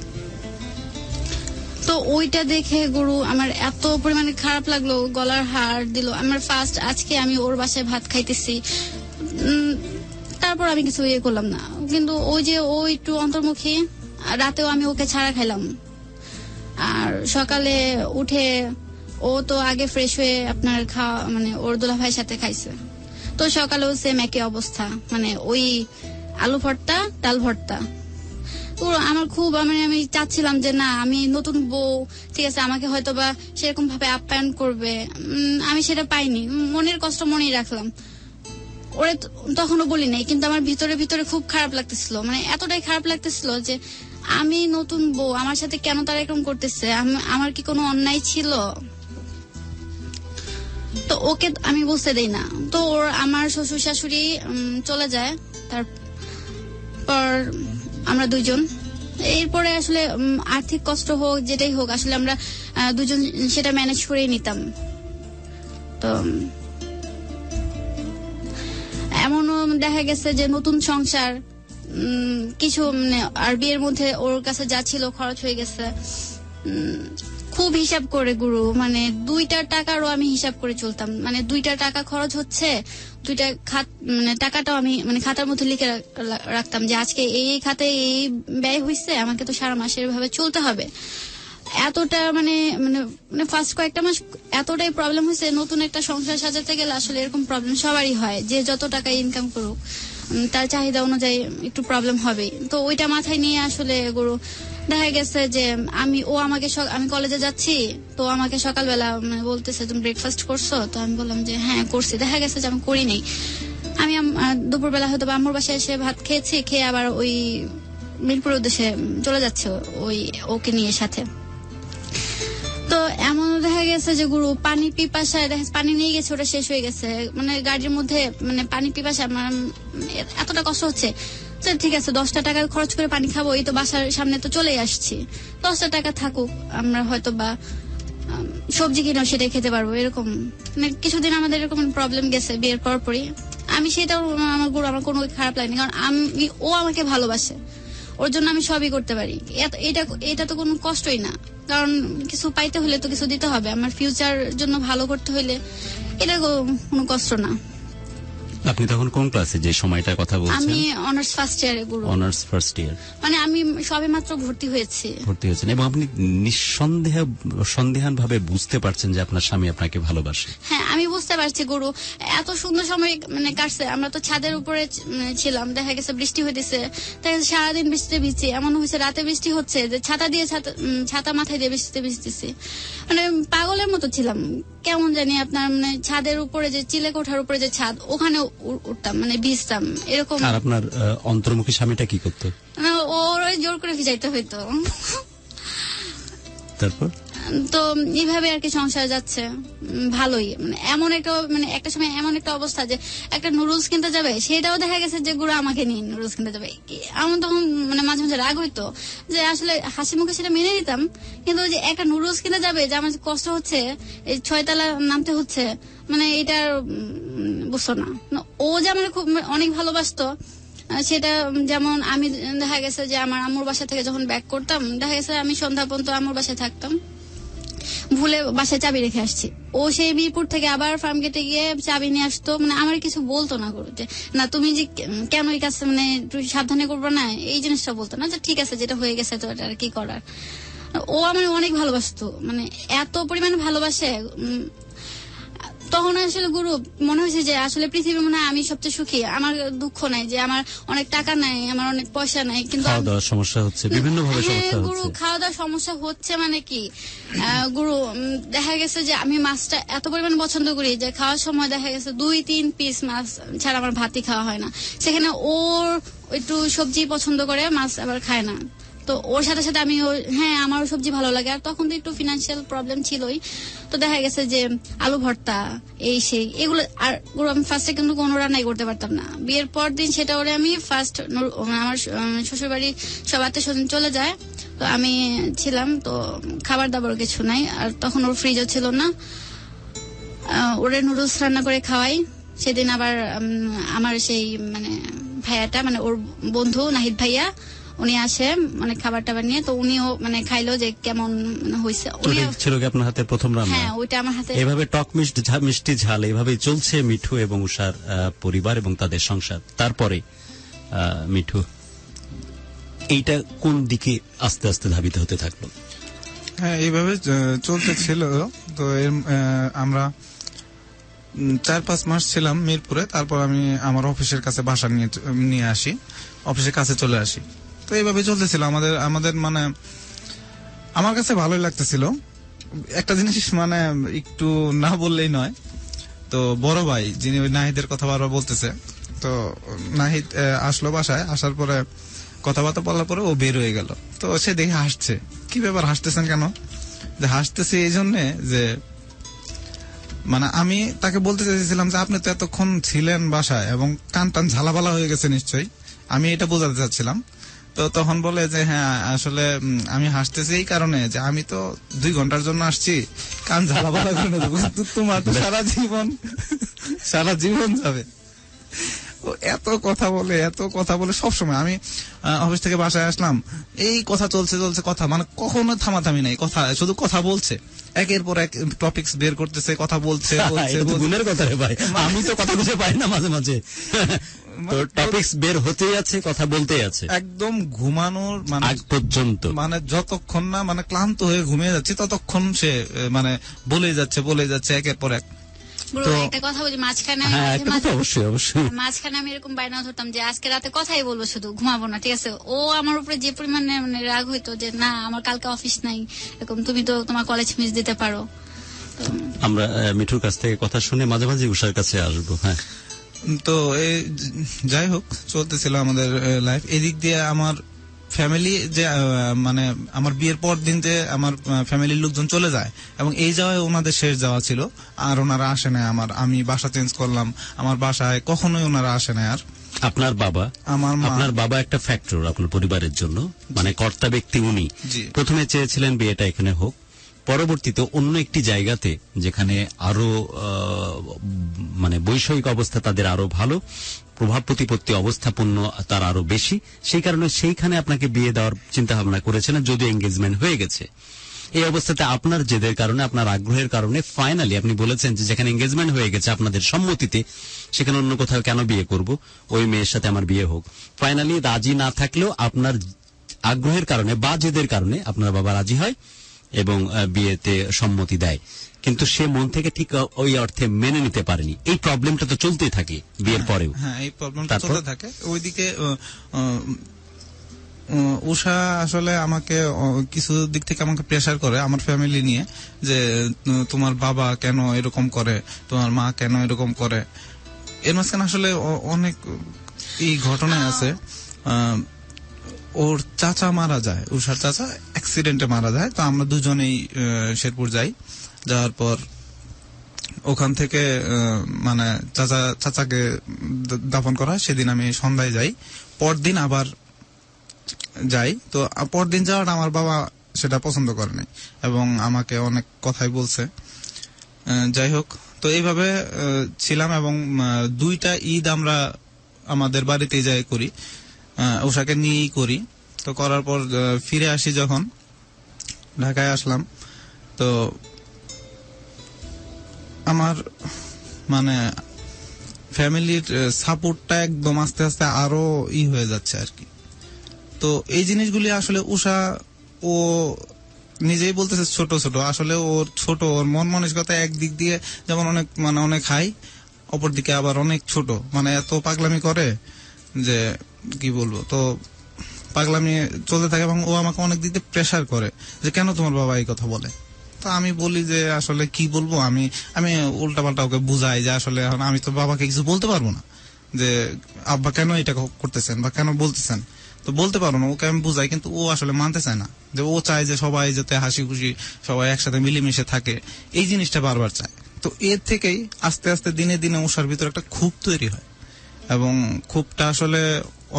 [SPEAKER 3] তো ওইটা দেখে গুরু আমার এত পরিমাণে খারাপ লাগলো, গলার হাড় দিল। আমার ফার্স্ট আজকে আমি ওর বাসায় ভাত খাইতেছি, তারপর আমি কিছু ইয়ে করলাম না, কিন্তু ওই যে ও একটু অন্তর্মুখী, রাতেও আমি ওকে ছাড়া খাইলাম। আর সকালে উঠে ও তো আগে ফ্রেশ হয়ে আপনার খাওয়া মানে ওর দুলা ভাইয়ের সাথে খাইছে। তো সকালেও সেম একই অবস্থা, মানে ওই আলু ভর্তা ডাল ভর্তা। তো আমার খুব আমি চাচ্ছিলাম যে না আমি নতুন বউ, ঠিক আছে আমাকে হয়তো বা সেরকম ভাবে আপ্যায়ন করবে, আমি সেটা পাইনি, মনের কষ্ট মনেই রাখলাম। ওরে তখনও বলি নাই, কিন্তু আমার ভিতরে ভিতরে খুব খারাপ লাগতেছিল, মানে এতটাই খারাপ লাগতেছিল যে আমি নতুন বউ, আমার সাথে কেন তারা এরকম করতেছে, আমার কি কোনো অন্যায় ছিল? তো ওকে আমি বুঝতে দেই না। তো ওর আমার শ্বশুর শাশুড়ি চলে যায়, তারপর আমরা দুইজন, এরপরে আসলে আর্থিক কষ্ট হোক যেটাই হোক আসলে আমরা দুজন সেটা ম্যানেজ করেই নিতাম। তো এমনও দেখা গেছে যে নতুন সংসার কিছু মানে আর বিয়ের মধ্যে ওর কাছে যা ছিল খরচ হয়ে গেছে খুব হিসাব করে গুরু, মানে 2টা টাকারও আমি হিসাব করে চলতাম, মানে 2টা টাকা খরচ হচ্ছে, 2টা খাত মানে টাকাটাও আমি মানে খাতার মধ্যে লিখে রাখতাম যে আজকে এই খাতে এই ব্যয় হয়েছে, আমাকে তো সারা মাসে এভাবে চলতে হবে। এতটা মানে মানে মানে ফার্স্ট কয়েকটা মাস এতটাই প্রবলেম হয়েছে। নতুন একটা সংসার সাজাতে গেলে আসলে এরকম প্রবলেম সবারই হয়, যে যত টাকা ইনকাম করুক তার চাহিদা অনুযায়ী একটু প্রবলেম হবেই। তো ওইটা মাথায় নিয়ে আসলে গুরু দেখা গেছে যে আমি কলেজে যাচ্ছি, তো আমাকে সকালবেলা মানে বলতেছে তুমি ব্রেকফাস্ট করছো? তো আমি বললাম যে হ্যাঁ করছি। দেখা গেছে যে আমি করি নাই, আমি দুপুরবেলা হয়তো আম্মুর বাসায় এসে ভাত খেয়েছি, খেয়ে আবার ওই মিরপুরের উদ্দেশ্যে চলে যাচ্ছে ওই ওকে নিয়ে সাথে। তো এমন দেখা গেছে যে গুরু পানি পিপাসায় পানি নিয়ে গেছে, ওটা শেষ হয়ে গেছে, মানে গাড়ির মধ্যে মানে পানি পিপাসা আমার এতটা কষ্ট হচ্ছে। ঠিক আছে 10টা টাকা খরচ করে পানি খাবো, এই তো বাসার সামনে তো চলেই আসছি, 10টা টাকা থাকুক, আমরা হয়তো বা সবজি কিনেও সেটাই খেতে পারবো, এরকম মানে কিছুদিন আমাদের এরকম প্রবলেম গেছে বিয়ের পরপরই। আমি সেটাও আমার গুরু আমার কোনো খারাপ লাগেনি, কারণ ও আমাকে ভালোবাসে, ওর জন্য আমি সবই করতে পারি। এটা তো কোনো কষ্টই না, কারণ কিছু পাইতে হলে তো কিছু দিতে হবে, আমার ফিউচার জন্য ভালো করতে হইলে এটা কোনো কষ্ট না।
[SPEAKER 2] আপনি তখন কোন ক্লাসে, যে সময়টার কথা বলছেন?
[SPEAKER 3] আমি অনার্স ফার্স্ট ইয়ারে গুরু।
[SPEAKER 2] অনার্স ফার্স্ট ইয়ার,
[SPEAKER 3] মানে আমি সবে মাত্র ভর্তি হয়েছি।
[SPEAKER 2] ভর্তি হয়েছেন এবং আপনি সন্দেহান ভাবে বুঝতে পারছেন যে আপনার স্বামী আপনাকে ভালোবাসে।
[SPEAKER 3] হ্যাঁ, আমি বুঝতে পারছি গুরু, এত সুন্দর সময় মানে কাটছে। আমরা তো ছাদের উপরে ছিলাম, দেখা গেছে বৃষ্টি হইতেছে, দেখা গেছে সারাদিন বৃষ্টিতে ভিজছি। এমন হয়েছে রাতে বৃষ্টি হচ্ছে যে ছাতা মাথায় দিয়ে বৃষ্টিতে ভিজতেছি, মানে পাগলের মতো ছিলাম। কেমন জানি আপনার মানে ছাদের উপরে যে চিলে কোঠার উপরে যে ছাদ, ওখানে উঠতাম, মানে ভিজতাম এরকম।
[SPEAKER 2] আর আপনার অন্তর্মুখী স্বামীটা কি করতো?
[SPEAKER 3] ওর জোর করে ভিজাইতে হইতো।
[SPEAKER 2] তারপর
[SPEAKER 3] তো এইভাবে আর কি সংসার যাচ্ছে ভালোই। মানে এমন একটা মানে একটা সময় এমন একটা অবস্থা যে একটা নুডলস কিনতে যাবে, সেটাও দেখা গেছে যে গুরু আমাকে নিয়ে নুডলস কিনতে যাবে। আমার তখন মানে মাঝে মাঝে রাগ হইতো যে আসলে হাসি মুখে সেটা মেনে নিতাম, কিন্তু যে একটা নুডলস কিনতে যাবে যে আমার কষ্ট হচ্ছে, এই 6 তলা নামতে হচ্ছে, মানে এটা বুঝতো না। ও যে আমার খুব অনেক ভালোবাসতো সেটা। যেমন আমি দেখা গেছে যে আমার আম্মুর বাসা থেকে যখন ব্যাক করতাম, দেখা গেছে আমি সন্ধ্যা পর্যন্ত আম্মুর বাসায় থাকতাম, ভুলে বাসায় চাবি রেখে আসছি। ও সেই মিরপুর থেকে আবার ফার্ম গেটে গিয়ে চাবি নিয়ে আসতো, মানে আমার কিছু বলতো না করতে না, তুমি যে কেন এই কাজটা মানে তুই সাবধানে করবো না, এই জিনিসটা বলতো না, যে ঠিক আছে যেটা হয়ে গেছে তো এটা আর কি করার। ও আমার অনেক ভালোবাসতো, মানে এত পরিমাণে ভালোবাসে। তখন আসলে গুরু মনে হয়েছে যে আসলে পৃথিবী মনে হয় আমি সবচেয়ে সুখী। আমার দুঃখ নাই, যে আমার অনেক টাকা নাই, আমার অনেক পয়সা নাই, কিন্তু
[SPEAKER 2] খাওয়া দাওয়ার সমস্যা হচ্ছে, বিভিন্ন ভাবে সমস্যা
[SPEAKER 3] গুরু
[SPEAKER 2] হচ্ছে।
[SPEAKER 3] খাওয়া দাওয়ার সমস্যা হচ্ছে মানে কি গুরু, দেখা গেছে যে আমি মাছটা এত পরিমাণে পছন্দ করি যে খাওয়ার সময় দেখা গেছে 2-3 পিস মাছ ছাড়া আমার ভাতই খাওয়া হয় না। সেখানে ওর একটু সবজি পছন্দ করে, মাছ আবার খায় না। তো ওর সাথে সাথে আমি হ্যাঁ আমারও সবজি ভালো লাগে। আর তখন তো একটু ফিনান্সিয়াল প্রবলেম ছিলই, তো দেখা গেছে যে আলু ভর্তা এই সেই এগুলো। আর আমি ফার্স্টে কিন্তু কোনো রান্নাই করতে পারতাম না। বিয়ের পর দিন সেটা ওরে আমি ফার্স্ট আমার শ্বশুর বাড়ি সব আত্মীয় স্বজন চলে যায়, তো আমি ছিলাম, তো খাবার দাবার কিছু নাই। আর তখন ওর ফ্রিজও ছিল না, ওরে নুডলস রান্না করে খাওয়াই। সেদিন আবার আমার সেই মানে ভাইয়াটা, মানে ওর বন্ধু নাহিদ ভাইয়া, উনি আসে মানে খাবার টাবার নিয়ে, তো উনিও মানে খাইলো যে কেমন হয়েছে।
[SPEAKER 2] ছিল কি আপনার হাতে প্রথম রান্না?
[SPEAKER 3] হ্যাঁ, ওইটা আমার হাতে।
[SPEAKER 2] এভাবে টক মিষ্টি ঝাল এভাবেই চলছে মিঠু এবং উষার পরিবার এবং তাদের সংসার। তারপরে মিঠু এইটা কোন দিকে আস্তে আস্তে ধাবিত হতে থাকলো?
[SPEAKER 1] হ্যাঁ, এইভাবে চলতে ছিল। তো আমরা 4-5 মাস ছিলাম মিরপুরে। তারপর আমি আমার অফিসের কাছে বাসা নিয়ে আসি, অফিসের কাছে চলে আসি। তো এইভাবে চলতেছিল আমাদের মানে আমার কাছে ভালোই লাগতেছিল। একটা জিনিস মানে একটু না বললেই নয়, তো বড় ভাই যিনি ওই নাহিদের কথা বারবার বলতেছে, তো নাহিদ আসলো বাসায়। আসার পরে কথাবার্তা বলার পরে ও বের হয়ে গেল। তো সে দেখে হাসছে। কি ব্যাপার, হাসতেছেন কেন? যে হাসতেছে এই জন্যে যে মানে আমি তাকে বলতে চাইছিলাম যে আপনি তো এতক্ষণ ছিলেন বাসায় এবং কান টান ঝালাপালা হয়ে গেছে নিশ্চয়ই, আমি এটা বোঝাতে চাচ্ছিলাম। তো তখন বলে যে হ্যাঁ আসলে আমি হাসতেছি এই কারণে যে আমি তো 2 ঘন্টার জন্য আসছি, কান ঝালাপালা করে নেবো, তোমার তো সারা জীবন যাবে। এত কথা বলে সবসময় আমি অফিস থেকে বাসায় আসলাম, এই কথা চলছে কথা, মানে কখনো থামাথামি নাই, কথা শুধু কথা বলছে, একের পর এক টপিকস বের করতেছে, কথা বলছে।
[SPEAKER 2] গুণের কথা রে ভাই, আমি তো কথা বুঝে পাই না মাঝে মাঝে। তো টপিকস বের হতেই আছে, কথা বলতেই আছে,
[SPEAKER 1] একদম ঘুমানোর মানে
[SPEAKER 2] আগ পর্যন্ত,
[SPEAKER 1] মানে যতক্ষণ না মানে ক্লান্ত হয়ে ঘুমিয়ে যাচ্ছে ততক্ষণ সে মানে বলে যাচ্ছে একের পর এক।
[SPEAKER 3] একটা কথা বলি, মাঝখানে আমি এরকম বাইনা ধরতাম যে আজকে রাতে কথাই বলবো, শুধু ঘুমাবো না, ঠিক আছে? ও আমার উপরে যে পরিমাণে মানে রাগ হইতো যে না আমার কালকে অফিস নাই, এরকম তুমি তো তোমার কলেজ মিস দিতে পারো।
[SPEAKER 2] আমরা মিঠুর কাছ থেকে কথা শুনে মাঝে মাঝে উষার কাছে আসবো। হ্যাঁ,
[SPEAKER 1] তো যাই হোক চলতেছিল আমাদের লাইফ। এদিক দিয়ে আমার ফ্যামিলি যে মানে আমার বিয়ের পর দিন যে আমার ফ্যামিলির লোকজন চলে যায়, এবং এই যাওয়ায় ওনাদের শেষ যাওয়া ছিল। আর ওনারা আসে না, আমি বাসা চেঞ্জ করলাম, আমার বাসায় কখনোই ওনারা আসে না। আর
[SPEAKER 2] আপনার বাবা একটা ফ্যাক্টর আপনার পরিবারের জন্য, মানে কর্তা ব্যক্তি উনি। প্রথমে চেয়েছিলেন বিয়েটা এখানে হোক, পরবর্তীতে অন্য একটি জায়গাতে যেখানে আরো মানে বৈষয়িক অবস্থা তাদের আরো ভালো, প্রভাব প্রতিপত্তি অবস্থাপন্ন তার আরো বেশি, সেই কারণে সেইখানে আপনাকে বিয়ে দেওয়ার চিন্তা ভাবনা করেছিলেন, যদিও এঙ্গেজমেন্ট হয়ে গেছে। এই অবস্থাতে আপনার জেদের কারণে, আপনার আগ্রহের কারণে ফাইনালি আপনি বলেছেন যে যেখানে এঙ্গেজমেন্ট হয়ে গেছে আপনাদের সম্মতিতে, সেখানে অন্য কোথাও কেন বিয়ে করব, ওই মেয়ের সাথে আমার বিয়ে হোক। ফাইনালি রাজি না থাকলেও আপনার আগ্রহের কারণে বা জেদের কারণে আপনার বাবা রাজি হয় এবং বিয়েতে সম্মতি দেয়, কিন্তু সে মন থেকে ঠিক ওই অর্থে মেনে নিতে পারেনি। এই প্রবলেমটা তো চলতেই থাকে বিয়ের পরেও।
[SPEAKER 1] হ্যাঁ, এই প্রবলেমটা চলতে থাকে। ওইদিকে উষা আসলে আমাকে কিছু দিক থেকে আমাকে প্রেসার করে, আমার ফ্যামিলি নিয়ে, যে তোমার বাবা কেন এরকম করে, তোমার মা কেন এরকম করে। এর মাঝখানে আসলে অনেক এই ঘটনা আছে। ওর চাচা মারা যায়, উষার চাচা অ্যাক্সিডেন্টে মারা যায়। তো আমরা দুজনেই শেরপুর যাই। যাওয়ার পর ওখান থেকে মানে চাচাকে দাফন করা, সেদিন আমি সন্ধ্যায় যাই। পরদিন আবার যাই। তো পরদিন যাওয়াটা আমার বাবা সেটা পছন্দ করেনি এবং আমাকে অনেক কথাই বলছে। যাই হোক, তো এইভাবে ছিলাম এবং 2টা ঈদ আমরা আমাদের বাড়িতেই যাই করি, উষাকে নিয়েই করি। তো করার পর ফিরে আসি, যখন ঢাকায় আসলাম, তো আমার মানে ফ্যামিলির সাপোর্টটা একদম আস্তে আস্তে আরো হয়ে যাচ্ছে আর কি। তো এই জিনিসগুলি আসলে উষা ও নিজেই বলতেছে ছোট ছোট, আসলে ওর ছোট, ওর মন মানসিকতা একদিক দিয়ে যেমন অনেক হাই, অপর দিকে আবার অনেক ছোট, মানে এত পাগলামি করে যে কি বলবো। তো পাগলামি চলতে থাকে এবং ও আমাকে অনেক দিক দিয়ে প্রেসার করে যে কেন তোমার বাবা এই কথা বলে। তো আমি বলি যে আসলে কি বলবো, আমি উল্টাপাল্টা ওকে বুঝাই যে আসলে এখন আমি তো বাবাকে কিছু বলতে পারবো না যে আব্বা কেন এটা করতেছেন বা কেন বলতেছেন, তো বলতে পারবো না। ওকে আমি বুঝাই, কিন্তু ও আসলে মানতে চায় না। যে ও চায় যে সবাই যাতে হাসি খুশি সবাই একসাথে মিলেমিশে থাকে, এই জিনিসটা বারবার চায়। তো এর থেকেই আস্তে আস্তে দিনে দিনে উষার ভিতরে একটা ক্ষোভ তৈরি হয় এবং ক্ষোভটা আসলে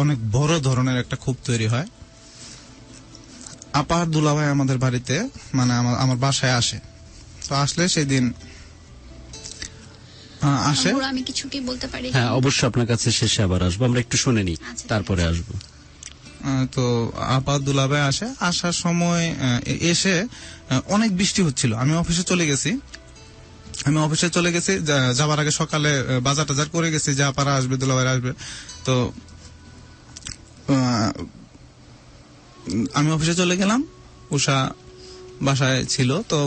[SPEAKER 1] অনেক বড় ধরনের একটা ক্ষোভ তৈরি হয়। আপার দুলাভাই আমাদের বাড়িতে মানে আমার বাসায় আসে। তো আসলে সেদিন আসে।
[SPEAKER 3] আমি কিছু কি বলতে পারি?
[SPEAKER 2] হ্যাঁ, অবশ্যই আপনার কাছে শেষে আবার আসবো, আমরা একটু শুনে নিই, তারপরে আসবো।
[SPEAKER 1] তো আপা দুলাভাই আসে। আসার সময় এসে অনেক বৃষ্টি হচ্ছিল। আমি অফিসে চলে গেছি। যাবার আগে সকালে বাজার টাজার করে গেছি যে আপারা আসবে, দুলাভাই আসবে। তো আমি অফিসে চলে গেলাম, উষা বাসায় ছিল। তো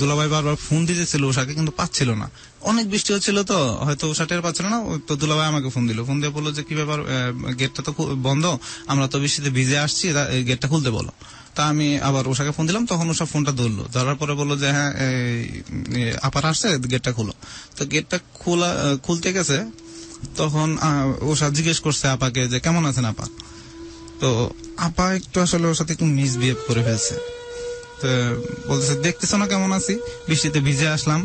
[SPEAKER 1] দুলাভাই বারবার ফোন দিতেছিল উষাকে, কিন্তু পাচ্ছিল না। অনেক বৃষ্টি হচ্ছিল, তো হয়তো উষা টের পাচ্ছিল না। তো দুলাভাই আমাকে ফোন দিয়ে বললো যে কি ব্যাপার, গেটটা তো বন্ধ, আমরা তো বৃষ্টিতে ভিজে আসছি, গেটটা খুলতে বলো। তা আমি আবার উষাকে ফোন দিলাম, তখন উষা ফোনটা ধরলো। ধরার পরে বললো যে হ্যাঁ আপার আসছে, গেটটা খুলো। তো গেটটা খুলতে গেছে, তখন উষা জিজ্ঞেস করছে আপাকে যে কেমন আছেন আপা। তো আপা একটু আসলে ওর সাথে একটু মিসবিহেভ করে ফেলছে। তো বলতেছে দেখতেছো না কেমন আছি, বৃষ্টিতে ভিজে আসলাম।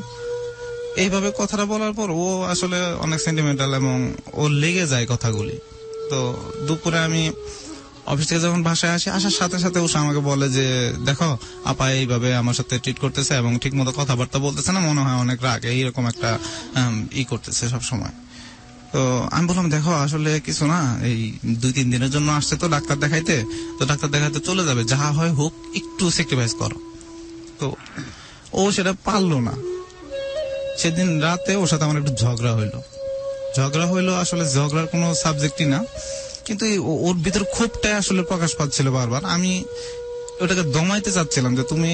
[SPEAKER 1] এইভাবে কথাটা বলার পর ও আসলে অনেক সেন্টিমেন্টাল এবং ও লেগে যায় কথাগুলি। তো দুপুরে আমি অফিস থেকে যখন বাসায় আসি, আসার সাথে সাথে উষা আমাকে বলে যে দেখো আপা এইভাবে আমার সাথে ট্রিট করতেছে এবং ঠিক মতো কথাবার্তা বলতেছে না, মনে হয় অনেক রাগ, এইরকম একটা করতেছে সব সময়। তো আমি বললাম দেখো আসলে কিছু না, এই 2-3 দিনের জন্য আসছে তো ডাক্তার দেখাইতে, তো ডাক্তার দেখাইতে চলে যাবে, যা হয় হোক একটু স্যাক্রিফাইস করো। তো ও সেটা পারলো না। সেদিন রাতে ওর সাথে আমার একটু ঝগড়া হইলো। আসলে ঝগড়ার কোনো সাবজেক্টই না, কিন্তু ওর ভিতর ক্ষোভটাই আসলে প্রকাশ পাচ্ছিল বারবার। আমি ওটাকে দমাইতে চাচ্ছিলাম যে তুমি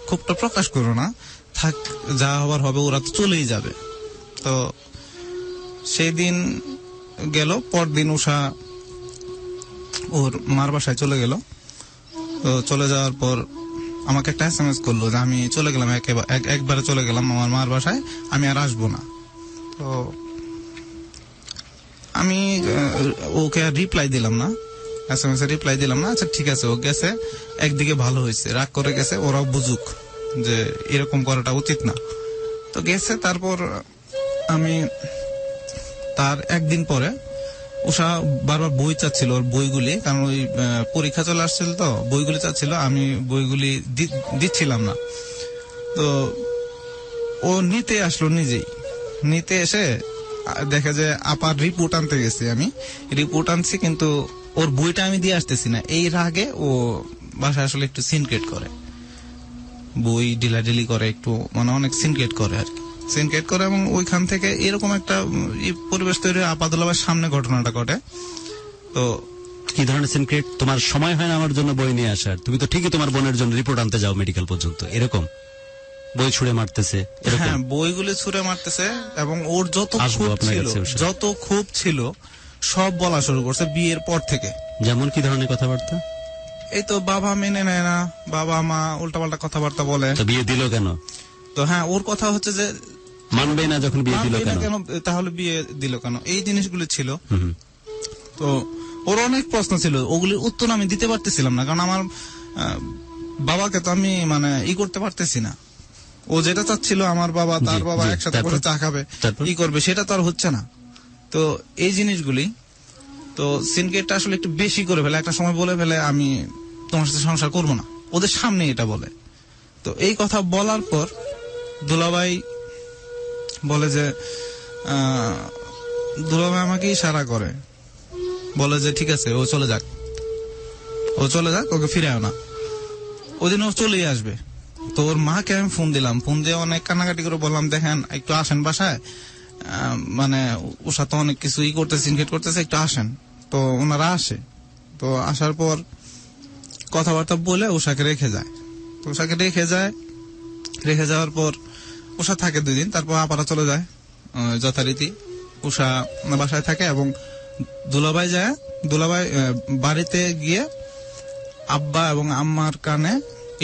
[SPEAKER 1] ক্ষোভটা প্রকাশ করো না, থাক, যা হবার হবে, ওরা তো চলেই যাবে। তো সেই দিন গেল। পরদিন উষা ওর মার বাসায় চলে গেল। তো চলে যাওয়ার পর আমাকে একটা SMS করলো যে আমি চলে গেলাম, একবারে চলে গেলাম আমার মার বাসায়, আমি আর আসবো না। তো আমি ওকে আর রিপ্লাই দিলাম না, SMS এ রিপ্লাই দিলাম না। আচ্ছা ঠিক আছে, ও গেছে, একদিকে ভালো হয়েছে, রাগ করে গেছে, ওরাও বুঝুক যে এরকম করাটা উচিত না। তো গেছে। তারপর আমি তার একদিন পরে উষা বারবার বই চাচ্ছিল, ওর বইগুলি, কারণ ওই পরীক্ষা চলে আসছিল, তো বইগুলি চাচ্ছিল, আমি বইগুলি দিচ্ছিলাম না। তো ও নিতে আসলো, নিজেই নিতে এসে দেখে যে আপার রিপোর্ট আনতে গেছি, আমি রিপোর্ট আনছি, কিন্তু ওর বইটা আমি দিয়ে আসতেছি না। এই রাগে ও বাসায় আসলে একটু সিনক্রেট করে। বই ডিলাডিলি করে, একটু মানে অনেক সিনক্রেট করে আর কি, সিনক্রেট করে। এবং ওইখান থেকে এরকম একটা পরিবেশ তৈরি হয়, আপাদুল্লাহের সামনে ঘটনাটা ঘটে। তো
[SPEAKER 2] কি ধরনের সিনক্রেট? তোমার সময় হয় না আমার জন্য বই নিয়ে আসার, তুমি তো ঠিকই তোমার বোনের জন্য রিপোর্ট আনতে যাও মেডিকেল পর্যন্ত, এরকম বই ছুঁড়ে মারতেছে এরকম?
[SPEAKER 1] হ্যাঁ, বইগুলি ছুঁড়ে মারতেছে এবং ওর
[SPEAKER 2] আসবো আপনার কাছে ওর সাথে।
[SPEAKER 1] যত ক্ষোভ ছিল সব বলা শুরু করছে বিয়ের পর থেকে।
[SPEAKER 2] যেমন কি ধরনের কথাবার্তা?
[SPEAKER 1] এই তো বাবা মেনে নেয় না, বাবা মা উল্টাপাল্টা কথাবার্তা বলে।
[SPEAKER 2] তো বিয়ে দিল কেন?
[SPEAKER 1] তো হ্যাঁ, ওর কথা হচ্ছে যে
[SPEAKER 2] মানবে না যখন বিয়ে দিল
[SPEAKER 1] মানবে না
[SPEAKER 2] কেন?
[SPEAKER 1] কেন, তাহলে বিয়ে দিল কেন, এই জিনিসগুলো ছিল।
[SPEAKER 2] হুম।
[SPEAKER 1] তো ওর অনেক প্রশ্ন ছিল, ওগুলির উত্তর আমি দিতে পারতেছিলাম না, কারণ আমার বাবাকে তো আমি মানে করতে পারতেছি না। ও যেটা চাচ্ছিল আমার বাবা তার
[SPEAKER 2] জি,
[SPEAKER 1] বাবা
[SPEAKER 2] জি,
[SPEAKER 1] একসাথে
[SPEAKER 2] তারপর?
[SPEAKER 1] বসে চা খাবে,
[SPEAKER 2] তারপর?
[SPEAKER 1] করবে, সেটা তো আর হচ্ছে না। তো এই জিনিসগুলি, তো সিনকেটটা আসলে একটু বেশি করে ফেলে, একটা সময় বলে ফেলে আমি তোমার সাথে সংসার করবো না, ওদের সামনে এটা বলে। তো এই কথা বলার পর দুলাভাই বলে যে দুলাভাই আমাকে ইশারা করে, বলে যে ঠিক আছে ও চলে যাক, ওকে ফিরে আয় না, ওদিন ও চলেই আসবে। তো ওর মাকে আমি ফোন দিলাম, ফোন দিয়ে অনেক কান্নাকাটি করে বললাম দেখেন একটু আসেন বাসায়, মানে ওর সাথে অনেক কিছু করতেছে, সিনকেট করতেছে, একটু আসেন। তো ওনারা আসে, তো আসার পর কথাবার্তা বলে উষাকে রেখে যায়। তো উষাকে রেখে যাওয়ার পর উষা থাকে 2 দিন, তারপর আপারা চলে যায় যথারীতি। উষা বাসায় থাকে এবং দুলাভাই বাড়িতে গিয়ে আব্বা এবং আম্মার কানে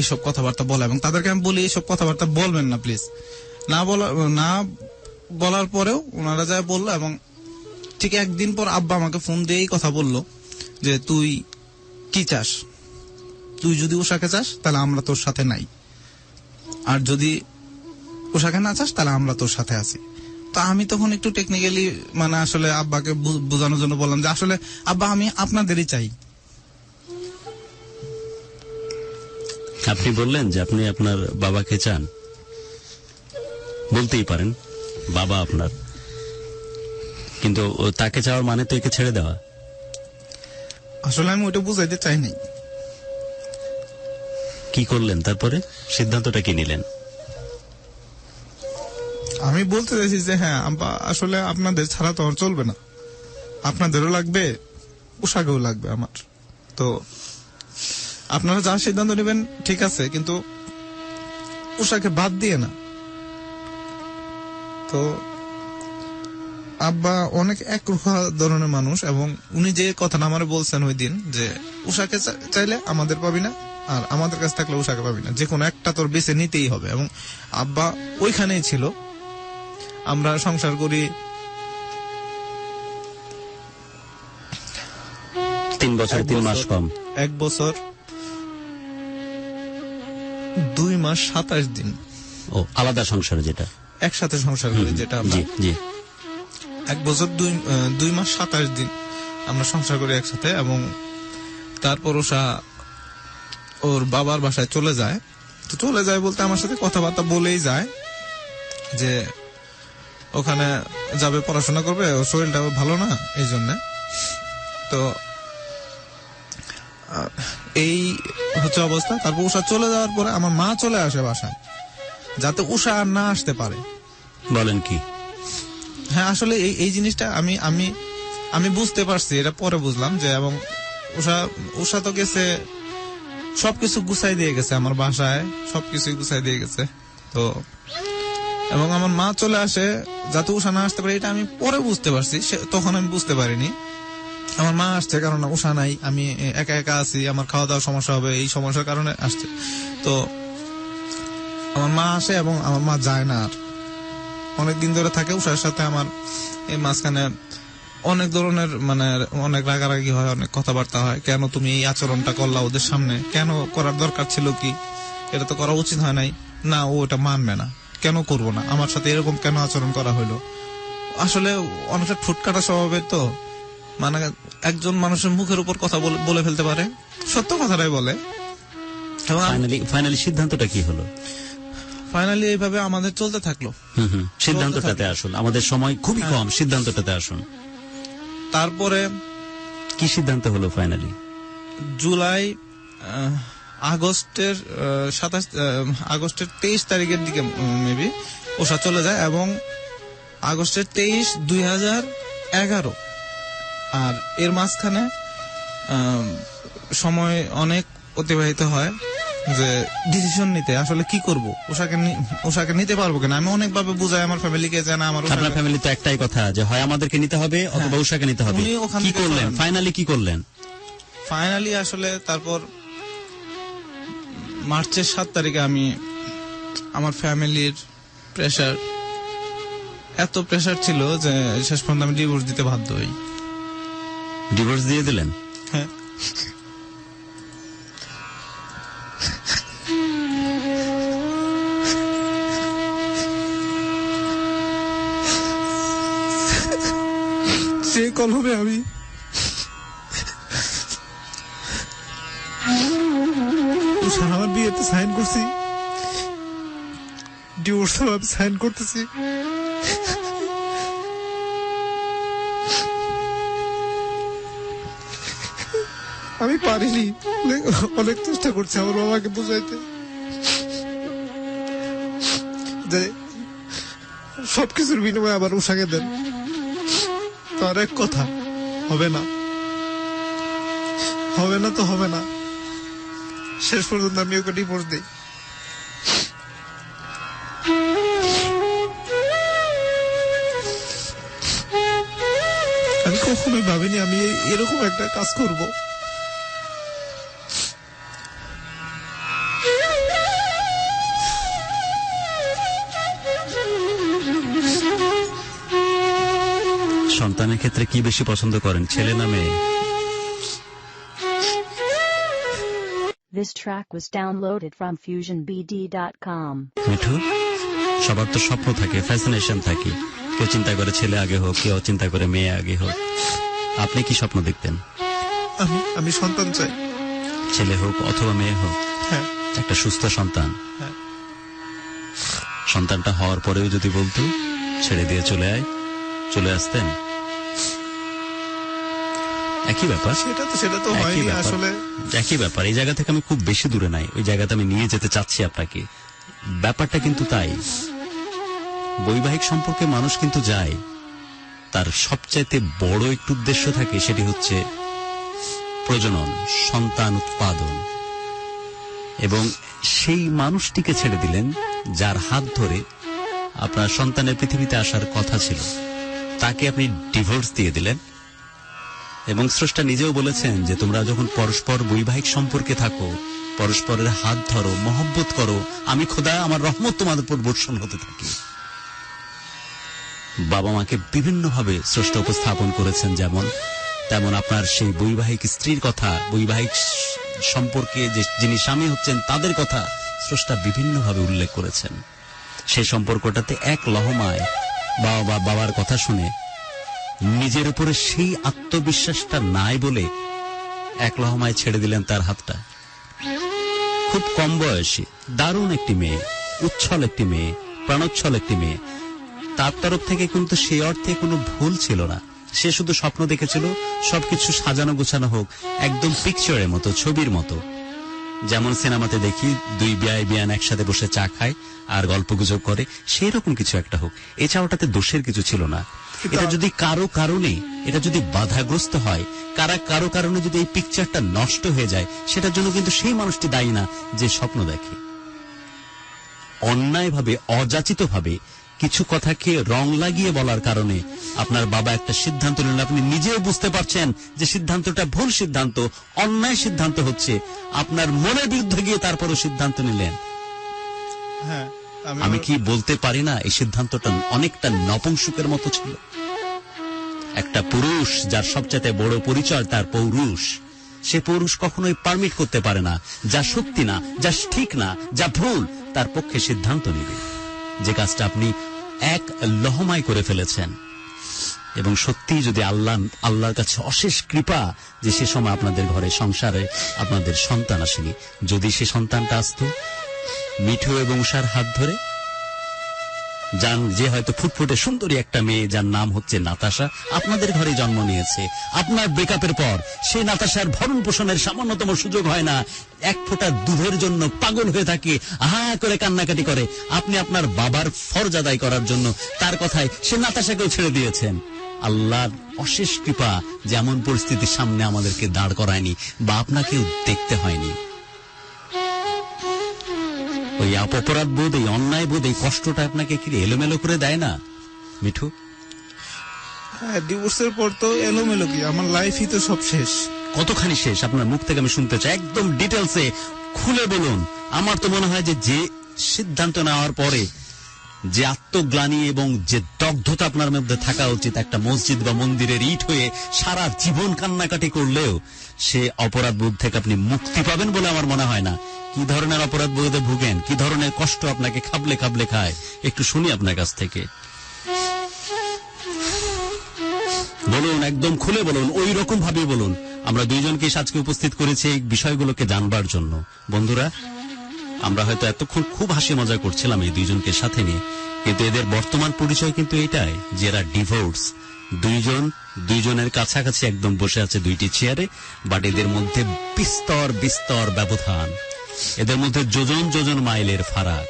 [SPEAKER 1] এইসব কথাবার্তা বলে, এবং তাদেরকে আমি বলি এইসব কথাবার্তা বলবেন না প্লিজ। না বলার পরেও ওনারা যায় বললো, এবং ঠিক 1 দিন পর আব্বা আমাকে ফোন দিয়েই কথা বললো যে তুই কি চাস, তুই যদি উষাকে চাস তাহলে আমরা তোর সাথে নাই, আর যদি উষাকে না চাস তাহলে আমরা তোর সাথে আছি। তো আমি তখন একটু টেকনিক্যালি মানে আসলে আব্বাকে বোঝানোর জন্য বললাম যে আসলে আব্বা আমি আপনাদেরই চাই।
[SPEAKER 2] আপনি বললেন যে আপনি আপনার বাবাকে চান, বলতেই পারেন বাবা আপনার, কিন্তু তাকে চাওয়ার মানে তো একে ছেড়ে দেওয়া।
[SPEAKER 1] আসলে আমি ওইটা বুঝাইতে চাই নাই।
[SPEAKER 2] কি করলেন তারপরে? সিদ্ধান্তটা কি নিলেন?
[SPEAKER 1] আমি বলতে চাইছি যে হ্যাঁ আব্বা আসলে আপনাদের ছাড়া তো আর চলবে না, আপনাদেরও লাগবে, উষাকেও লাগবে আমার। তো আপনারা যা সিদ্ধান্ত নেবেন ঠিক আছে, কিন্তু উষাকে বাদ দিয়ে না। তো আব্বা অনেক একরুখা ধরনের মানুষ, এবং উনি যে কথাটা আমার বলছেন ওই দিন যে উষাকে চাইলে আমাদের পাবি না, আর আমাদের কাছে থাকলে উষাকে পাবি না, যে কোনো একটা তোর বেছে নিতেই হবে। এবং আব্বা ওইখানেই ছিল। আমরা সংসার করি
[SPEAKER 2] 3 বছর 3 মাস কম।
[SPEAKER 1] 1 বছর 2 মাস 27 দিন।
[SPEAKER 2] ও আলাদা সংসার, যেটা
[SPEAKER 1] একসাথে সংসার করি, যেটা আমরা
[SPEAKER 2] জি জি
[SPEAKER 1] 1 বছর 2 মাস 27 দিন আমরা সংসার করি একসাথে। এবং তারপর ওষা ওর বাবার বাসায় চলে যায়। তো চলে যায় বলতে আমার সাথে কথাবার্তা বলেই যায় যে ওখানে যাবে, পড়াশোনা করবে, ওর শরীরটা ভালো না এই জন্য। তো এই হচ্ছে অবস্থা। তারপর উষা চলে যাওয়ার পরে আমার মা চলে আসে বাসায়, যাতে উষা আর না আসতে পারে।
[SPEAKER 2] বলেন কি?
[SPEAKER 1] হ্যাঁ, আসলে এই জিনিসটা আমি বুঝতে পারছি, এটা পরে বুঝলাম যে, এবং উষা তো গেছে সবকিছু গুছাই দিয়ে গেছে, আমার বাসায় সবকিছু গুছাই দিয়ে গেছে। তো এবং আমার মা চলে আসে যাতে উষা না আসতে পারে, এটা আমি পরে বুঝতে পারছি, তখন আমি বুঝতে পারিনি। আমার মা আসছে কারণ উষা নাই, আমি একা একা আছি, আমার খাওয়া দাওয়ার সমস্যা হবে, এই সমস্যার কারণে আসছে। তো আমার মা আসে এবং আমার মা যায় না, আর অনেকদিন ধরে থাকে উষার সাথে। আমার এই মাঝখানে অনেক ধরনের মানে অনেক রাগারাগি হয়, অনেক কথাবার্তা হয়, কেন তুমি এই আচরণটা করলা ওদের সামনে, কেন করার দরকার ছিল কি, এটা তো করা উচিত হয় নাই, না ও এটা মানবে না, কেন করবো না, আমার সাথে এরকম কেন আচরণ করা হইলো। আসলে অনেকটা ঠুটকাটা স্বভাবের, তো মানে একজন মানুষের মুখের উপর কথা বলে ফেলতে পারে, সত্য কথাটাই বলে। এবং
[SPEAKER 2] ফাইনালি সিদ্ধান্তটা কি হলো?
[SPEAKER 1] ফাইনালি এইভাবে আমাদের চলতে থাকলো।
[SPEAKER 2] সিদ্ধান্তটাতে আসুন, আমাদের সময় খুবই কম, সিদ্ধান্তটাতে আসুন।
[SPEAKER 1] তারপরে
[SPEAKER 2] কি সিদ্ধান্ত হলো ফাইনালি?
[SPEAKER 1] জুলাই আগস্টের 23 তারিখের দিকে মেবি ওষা চলে যায়, এবং আগস্টের 23, 2011। আর এর মাঝখানে সময় অনেক অতিবাহিত হয় যে ডিসিশন নিতে আসলে কি করব, ওষাকে নিতে পারবো কিনা। আমি অনেকভাবে বুঝাই আমার ফ্যামিলিকে, যে না আমার
[SPEAKER 2] আপনার ফ্যামিলি তো একটাই কথা যে হয় আমাদেরকে নিতে হবে অথবা উষাকে নিতে হবে।
[SPEAKER 1] উনি ওখান
[SPEAKER 2] কি
[SPEAKER 1] থেকে
[SPEAKER 2] করলেন
[SPEAKER 1] সরেন।
[SPEAKER 2] ফাইনালি, কি করলেন?
[SPEAKER 1] ফাইনালি আসলে তারপর মার্চের 7 তারিখে আমি আমার ফ্যামিলির এত প্রেসার ছিল যে শেষ পর্যন্ত আমি ডিভোর্স দিতে বাধ্য হই।
[SPEAKER 2] ডিভোর্স দিয়ে দিলেন?
[SPEAKER 1] হ্যাঁ। সে কলমে আমি আমার বিয়েতে সাইন করছি, ডিভোর্স আমি সাইন করতেছি। আমি পারিনি, অনেক চেষ্টা করছি আমার বাবাকে বোঝাইতে যে সবকিছুর বিনিময়ে আবার উষাকে দেন। তার এক কথা, হবে না তো হবে না। শেষ পর্যন্ত আমি ওকে ডিভোর্স দিই। আমি কখনোই ভাবিনি আমি এরকম একটা কাজ করব।
[SPEAKER 2] সন্তানের ক্ষেত্রে কি বেশি পছন্দ করেন, ছেলে না মেয়ে?
[SPEAKER 5] This track was downloaded from FusionBD.com.
[SPEAKER 2] Mithu, সবার তো স্বপ্ন থাকে, ফ্যাসিনেশন থাকে। কেউ চিন্তা করে ছেলে আগে হোক, কেউ চিন্তা করে মেয়ে আগে হোক। আপনি কি স্বপ্ন দেখতেন?
[SPEAKER 1] আমি সন্তান চাই,
[SPEAKER 2] ছেলে হোক অথবা মেয়ে হোক,
[SPEAKER 1] হ্যাঁ।
[SPEAKER 2] একটা সুস্থ সন্তান।
[SPEAKER 1] হ্যাঁ।
[SPEAKER 2] সন্তানটা হওয়ার পরেও যদি বলতো ছেড়ে দিয়ে চলে আসতেন? একই ব্যাপার,
[SPEAKER 1] সেটা তো হয়নি আসলে।
[SPEAKER 2] একই ব্যাপার। এই জায়গা থেকে আমি খুব বেশি দূরে নাই, ওই জায়গাতে আমি নিয়ে যেতে চাচ্ছি আপনাকে। ব্যাপারটা কিন্তু তাই, বৈবাহিক সম্পর্কে মানুষ কিন্তু যায়, তার সবচাইতে বড় একটু উদ্দেশ্য থাকে, সেটি হচ্ছে প্রজনন, সন্তান উৎপাদন। এবং সেই মানুষটিকে ছেড়ে দিলেন যার হাত ধরে আপনার সন্তানের পৃথিবীতে আসার কথা ছিল, তাকে আপনি ডিভোর্স দিয়ে দিলেন। এবং স্রষ্টা নিজেও বলেছেন যে তোমরা যখন পরস্পর বৈবাহিক সম্পর্কে থাকো, পরস্পরের হাত ধরো, মহব্বত করো, আমি খোদা আমার রহমত তোমাদের উপর বর্ষণ হতে থাকি। বাবা মাকে বিভিন্নভাবে স্রষ্টা উপস্থাপন করেছেন, তেমন আপনার সেই বৈবাহিক স্ত্রীর কথা, বৈবাহিক সম্পর্কে যিনি স্বামী হচ্ছেন তাদের কথা স্রষ্টা বিভিন্নভাবে উল্লেখ করেছেন। সেই সম্পর্কটাতে এক লহমায় বাবার কথা শুনে নিজের উপরে সেই আত্মবিশ্বাসটা নাই বলে এক লহমায় ছেড়ে দিলেন তার হাতটা। খুব কম বয়সী, দারুণ একটি মেয়ে, উচ্ছল একটি মেয়ে, প্রাণোচ্ছল একটি মেয়ে। তার তরফ থেকে কিন্তু সেই অর্থে কোনো ভুল ছিল না। সে শুধু স্বপ্ন দেখেছিল সবকিছু সাজানো গোছানো হোক, একদম পিকচারের মতো, ছবির মতো। যেমন সিনেমাতে দেখি দুই বিয়ান একসাথে বসে চা খায় আর গল্প গুজব করে, সেই রকম কিছু একটা হোক। এই চাওয়াটাতে দোষের কিছু ছিল না। এটা যদি কারো কারণে এটা যদি বাধাগ্রস্ত হয়, কারো কারণে যদি এই পিকচারটা নষ্ট হয়ে যায়, সেটার জন্য কিন্তু সেই মানুষটি দায়ী না যে স্বপ্ন দেখে। অন্যায়ভাবে, অযাচিতভাবে কিছু কথাকে রং লাগিয়ে বলার কারণে আপনার বাবা একটা সিদ্ধান্ত নিলেন। আপনি নিজেও বুঝতে পারছেন যে সিদ্ধান্তটা ভুল সিদ্ধান্ত, অন্যায় সিদ্ধান্ত হচ্ছে, আপনার মনের বিরুদ্ধে গিয়ে তারপরও সিদ্ধান্ত নিলেন।
[SPEAKER 1] হ্যাঁ,
[SPEAKER 2] আমি কি বলতে পারি না এই সিদ্ধান্তটা অনেকটা নপুংসকের মতো ছিল? একটা পুরুষ যার সবচেয়ে বড় পরিচয় তার পৌরুষ, সে পুরুষ কখনোই পারমিট করতে পারে না যা সত্যি না, যা ঠিক না, যা ভুল তার পক্ষে সিদ্ধান্ত নেবে। যে কাজটা আপনি এক লহমায় করে ফেলেছেন। এবং সত্যি যদি আল্লাহর কাছে অশেষ কৃপা যে সে সময় আপনাদের ঘরে সংসারে আপনাদের সন্তান আসেনি। যদি সে সন্তানটা আসতো মিঠু এবং উষার হাত ধরে, যান যে হয়তো ফুটফুটে সুন্দরী একটা মেয়ে যার নাম হচ্ছে নাতাশা আপনাদের ঘরে জন্ম নিয়েছে, আপনার ব্রেকআপের পর সেই নাতাশার ভরণ পোষণের সামান্যতম সুযোগ হয় না, এক ফোঁটা দুধের জন্য পাগল হয়ে থাকে, আহা করে কান্নাকাটি করে। আপনি আপনার বাবার ফরজ আদায় করার জন্য তার কথায় সে নাতাশাকেও ছেড়ে দিয়েছেন। আল্লাহর অশেষ কৃপা যেমন পরিস্থিতির সামনে আমাদেরকে দাঁড় করায়নি বা আপনাকেও দেখতে হয়নি। ওই অপরাধ বোধ, এই অন্যায় বোধ, এই কষ্টটা আপনাকে কি এলোমেলো করে দেয় না মিঠু?
[SPEAKER 1] হ্যাঁ, ডিভোর্সের পর তো এলোমেলো কি, আমার লাইফই তো সব শেষ।
[SPEAKER 2] কতখানি শেষ আপনার মুখ থেকে আমি শুনতে চাই, একদম ডিটেলসে খুলে বলুন। আমার তো মনে হয় যে সিদ্ধান্ত নেওয়ার পরে যে আত্মগ্লানি এবং যে দগ্ধতা আপনার মধ্যে থাকা উচিত, একটা মসজিদ বা মন্দিরের ইট হয়ে সারা জীবন কান্নাকাটি করলেও সে অপরাধ বোধ থেকে আপনি মুক্তি পাবেন বলে আমার মনে হয় না। কি ধরনের অপরাধ বোধে ভুগেন, কি ধরনের কষ্ট আপনাকে খাবলে খাবলে খায়, একটু শুনি আপনার কাছ থেকে। বলুন, একদম খুলে বলুন, ওই রকম ভাবে বলুন। আমরা দুইজনকে আজকে উপস্থিত করেছি এই বিষয়গুলোকে জানবার জন্য। বন্ধুরা, আমরা হয়তো এতক্ষণ খুব হাসি মজা করছিলাম এই দুইজনকে সাথে নিয়ে, কিন্তু এদের বর্তমান পরিচয় কিন্তু এটাই যে এরা ডিভোর্স। দুইজনের কাছাকাছি একদম বসে আছে দুইটি চেয়ারে, বাট এদের মধ্যে বিস্তর বিস্তর ব্যবধান, এদের মধ্যে যোজন যোজন মাইলের ফারাক।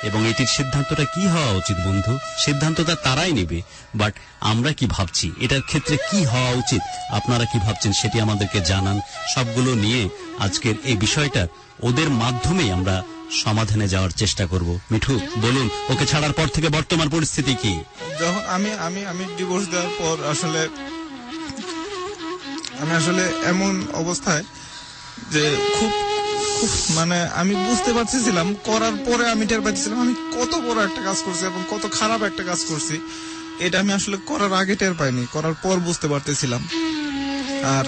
[SPEAKER 2] এবং এটির সিদ্ধান্তটা কি হওয়া উচিত বন্ধু, সিদ্ধান্তটা তারাই নেবে, বাট আমরা কি ভাবছি এটার ক্ষেত্রে কি হওয়া উচিত, আপনারা কি ভাবছেন সেটি আমাদেরকে জানান। সবগুলো নিয়ে আজকের এই বিষয়টা ওদের মাধ্যমেই আমরা সমাধানে যাওয়ার চেষ্টা করব। মিঠু বলুন, ওকে ছাড়ার পর থেকে বর্তমান পরিস্থিতি কি?
[SPEAKER 1] যখন আমি ডিভোর্স দেওয়ার পর আমি আসলে এমন অবস্থায় যে খুব মানে আমি বুঝতে পারছিলাম, করার পরে আমি টের পাচ্ছিলাম আমি কত বড় একটা কাজ করছি এবং কত খারাপ একটা কাজ করছি। এটা আমি আসলে করার আগে টের পাইনি, করার পর বুঝতে পারতেছিলাম। আর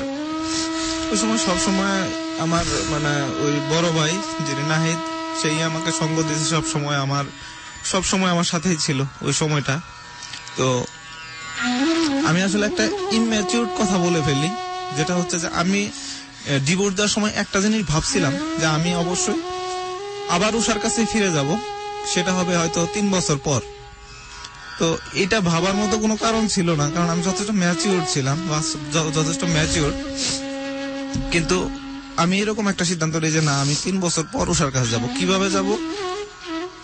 [SPEAKER 1] ওই সময় সবসময় আমার মানে ওই বড় ভাই যিনি নাহিদ, সেই আমাকে সঙ্গ দিয়েছে সবসময় আমার সাথেই ছিল ওই সময়টা। তো আমি আসলে একটা ইম্যাচিউরড কথা বলে ফেলি, যেটা হচ্ছে যে আমি ডিভোর্স দেওয়ার সময় একটা জিনিস ভাবছিলাম যে আমি অবশ্যই আবার উষার কাছে ফিরে যাব, সেটা হবে হয়তো 3 বছর পর। তো এটা ভাবার মতো কোনো কারণ ছিল না, কারণ আমি যথেষ্ট ম্যাচিউর ছিলাম, যথেষ্ট ম্যাচিউর। কিন্তু আমি এরকম একটা সিদ্ধান্ত নিই যে না, আমি 3 বছর পর উষার কাছে যাব। কিভাবে যাব?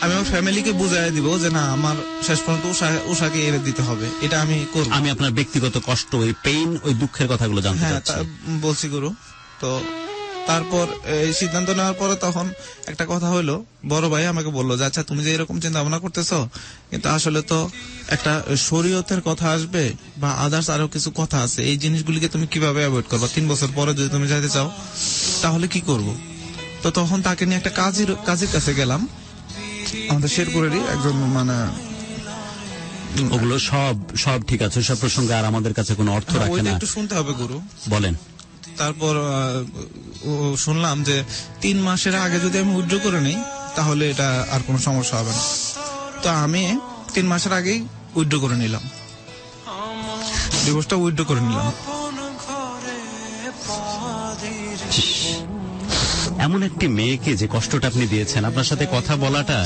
[SPEAKER 1] আমি আমার ফ্যামিলিকে বুঝাই দিব যে না, আমার শেষ পর্যন্ত উষাকে এনে দিতে হবে, এটা আমি করব।
[SPEAKER 2] আমি আপনার ব্যক্তিগত কষ্ট, ওই পেইন, ওই দুঃখের কথাগুলো জানতে চাচ্ছি।
[SPEAKER 1] বলছি গুরু। তো তারপর এই সিদ্ধান্ত নেওয়ার পরে তখন একটা কথা হলো, বড় ভাই আমাকে বললো যে আচ্ছা তুমি যে এরকম চিন্তা ভাবনা করতেছো, কিন্তু আসলে তো একটা শরীয়তের কথা আসবে বা আদার্স আরো কিছু কথা আছে, এই জিনিসগুলিকে তুমি কিভাবে অ্যাভয়েড করবা? 3 বছর পরে যদি তুমি যাইতে চাও তাহলে কি করব? তো তখন তাকে নিয়ে একটা কাজের কাছে গেলাম, আমাদের শেরপুরেরই একজন, মানে
[SPEAKER 2] ওগুলো সব ঠিক আছে, সব প্রসঙ্গে আর আমাদের কাছে কোনো অর্থ রাখে না,
[SPEAKER 1] একটু শুনতে হবে গুরু।
[SPEAKER 2] বলেন।
[SPEAKER 1] তারপর শুনলাম যে 3 মাসের আগে যদি আমি উইথড্র করে নিই তাহলে এটা আর কোনো সমস্যা হবে না। তো আমি 3 মাসের আগেই উইথড্র করে নিলাম, ডিভোর্সটা উইথড্র করে নিলাম।
[SPEAKER 2] এমন একটি মেয়েকে যে কষ্টটা আপনি দিয়েছেন, আপনার সাথে কথা বলাটা,